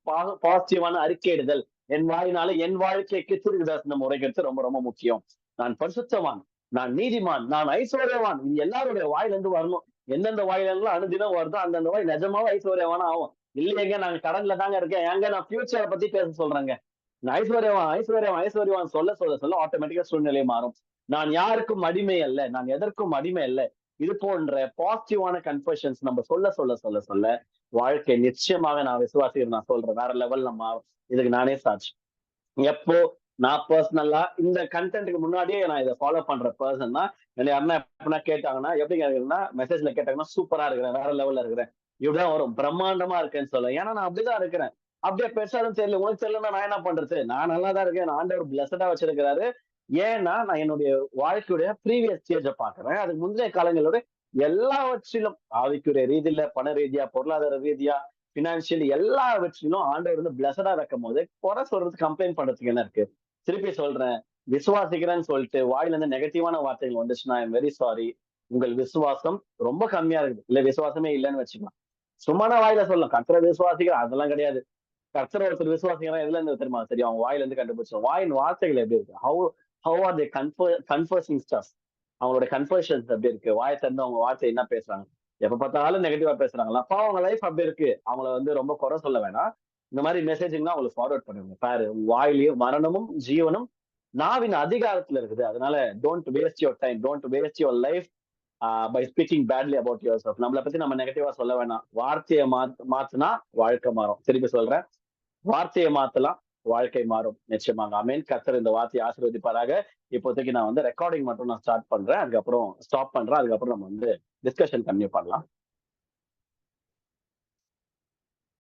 பாசிட்டிவான அறிக்கையிடுதல். என் வாயினால என் வாழ்க்கைக்கு தீர்க்கதரிசனம் உரைக்கிறது ரொம்ப ரொம்ப முக்கியம். நான் பரிசுத்தவான், நான் நீதிமான், நான் ஐஸ்வர்யவான். இது எல்லாருடைய வாயிலிருந்து வரணும். எந்தெந்த வாயிலிருந்து அனுதினம் வருதோ அந்தந்த வாய் நிஜமாவே ஐஸ்வர்யவானா ஆகும். இல்லையங்க நாங்க கடன்ல தாங்க இருக்கேன், ஏங்க நான் ஃபியூச்சரை பத்தி பேச சொல்றேங்க. நான் ஐஸ்வர்யவான் சொல்ல ஆட்டோமேட்டிக்கா சூழ்நிலை மாறும். நான் யாருக்கும் அடிமை அல்ல, நான் எதற்கும் அடிமை அல்ல. இது போன்ற பாசிட்டிவான கன்ஃபெஷன்ஸ் நம்ம சொல்ல வாழ்க்கை நிச்சயமாக நான் விசுவாசிக்கிறேன். நான் சொல்றேன் வேற லெவல் நம்ம இதுக்கு நானே சாட்சி. எப்போ நான் பர்சனலா இந்த கண்டென்ட்க்கு முன்னாடியே நான் இதை ஃபாலோ பண்ற பர்சன் தான். என்ன யாருன்னா எப்படின்னா கேட்டாங்கன்னா, எப்படி கேட்கறேன்னா மெசேஜ்ல கேட்டாங்கன்னா சூப்பரா இருக்கிறேன், வேற லெவல்ல இருக்கிறேன், இப்படிதான் வரும், பிரம்மாண்டமா இருக்கேன்னு சொல்ல. ஏன்னா நான் அப்படிதான் இருக்கிறேன். அப்படியே பெருசாலும் தெரியல, உனக்கு தெரியலன்னா நான் என்ன பண்றது? நான் நல்லா தான் இருக்கேன், ஆண்டவர் பிளஸடா வச்சிருக்கிறாரு. ஏன்னா நான் என்னுடைய வாழ்க்கையுடைய ப்ரீவியஸ் ஸ்டேஜை பாக்குறேன். அதுக்கு முந்தைய காலங்களோட எல்லாவற்றிலும் ஆவிக்குரிய ரீதியில, பண ரீதியா, பொருளாதார ரீதியா, பினான்சியல் எல்லாவற்றிலும் ஆண்டவர் வந்து பிளஸடா வைக்கும் போது குறை சொல்றதுக்கு கம்ப்ளைண்ட் பண்றதுக்கு என்ன இருக்கு? திருப்பி சொல்றேன், விசுவாசிக்கிறேன்னு சொல்லிட்டு வாயில இருந்து நெகட்டிவான வார்த்தைகள் வந்துச்சுன்னா ஐ எம் வெரி சாரி. உங்கள் விசுவாசம் ரொம்ப கம்மியா இருக்குது, இல்ல விசுவாசமே இல்லைன்னு வச்சுக்கலாம். சும்மான வாயில சொல்லலாம் கர்த்தரை விசுவாசிக்கிற, அதெல்லாம் கிடையாது. கர்த்தரை ஒருத்தர் விசுவாசிக்கிறா எதுல இருந்து தெரியுமா தெரியும்? அவங்க வாயில இருந்து கண்டுபிடிச்சோம். வாயின் வார்த்தைகள் எப்படி இருக்கு? How are they confessing stuff? அவங்களோட கன்ஃபர்ஷன்ஸ் எப்படி இருக்கு? வாயை திறந்து அவங்க வார்த்தை என்ன பேசுறாங்க? எப்ப பார்த்தாலும் நெகட்டிவா பேசுறாங்களா? அப்ப அவங்க லைஃப் அப்படி இருக்கு. அவங்கள வந்து ரொம்ப குறை சொல்ல வேணாம். இந்த மாதிரி மெசேஜிங்லாம் அவங்களுக்கு ஃபார்வர்ட் பண்ணுங்க. பாரு, வாயிலையும் மரணமும் ஜீவனும் நாவின் அதிகாரத்துல இருக்குது. அதனால don't waste your time, don't waste your life by speaking badly about your self. நம்மளை பத்தி நம்ம நெகட்டிவா சொல்ல வேணாம். வார்த்தையை மாத்துனா வாழ்க்கை மாறும். திருப்பி சொல்றேன், வார்த்தையை மாத்தலாம், வாழ்க்கை மாறும் நிச்சயமாக. ஆமென். கர்த்தர் இந்த வார்த்தையை ஆசீர்வதிப்பாராக. இப்போதைக்கு நான் வந்து ரெக்கார்டிங் மட்டும் நான் ஸ்டார்ட் பண்றேன், அதுக்கப்புறம் ஸ்டாப் பண்றேன். அதுக்கப்புறம் நம்ம வந்து டிஸ்கஷன் கன்டினியூ பண்ணலாம்.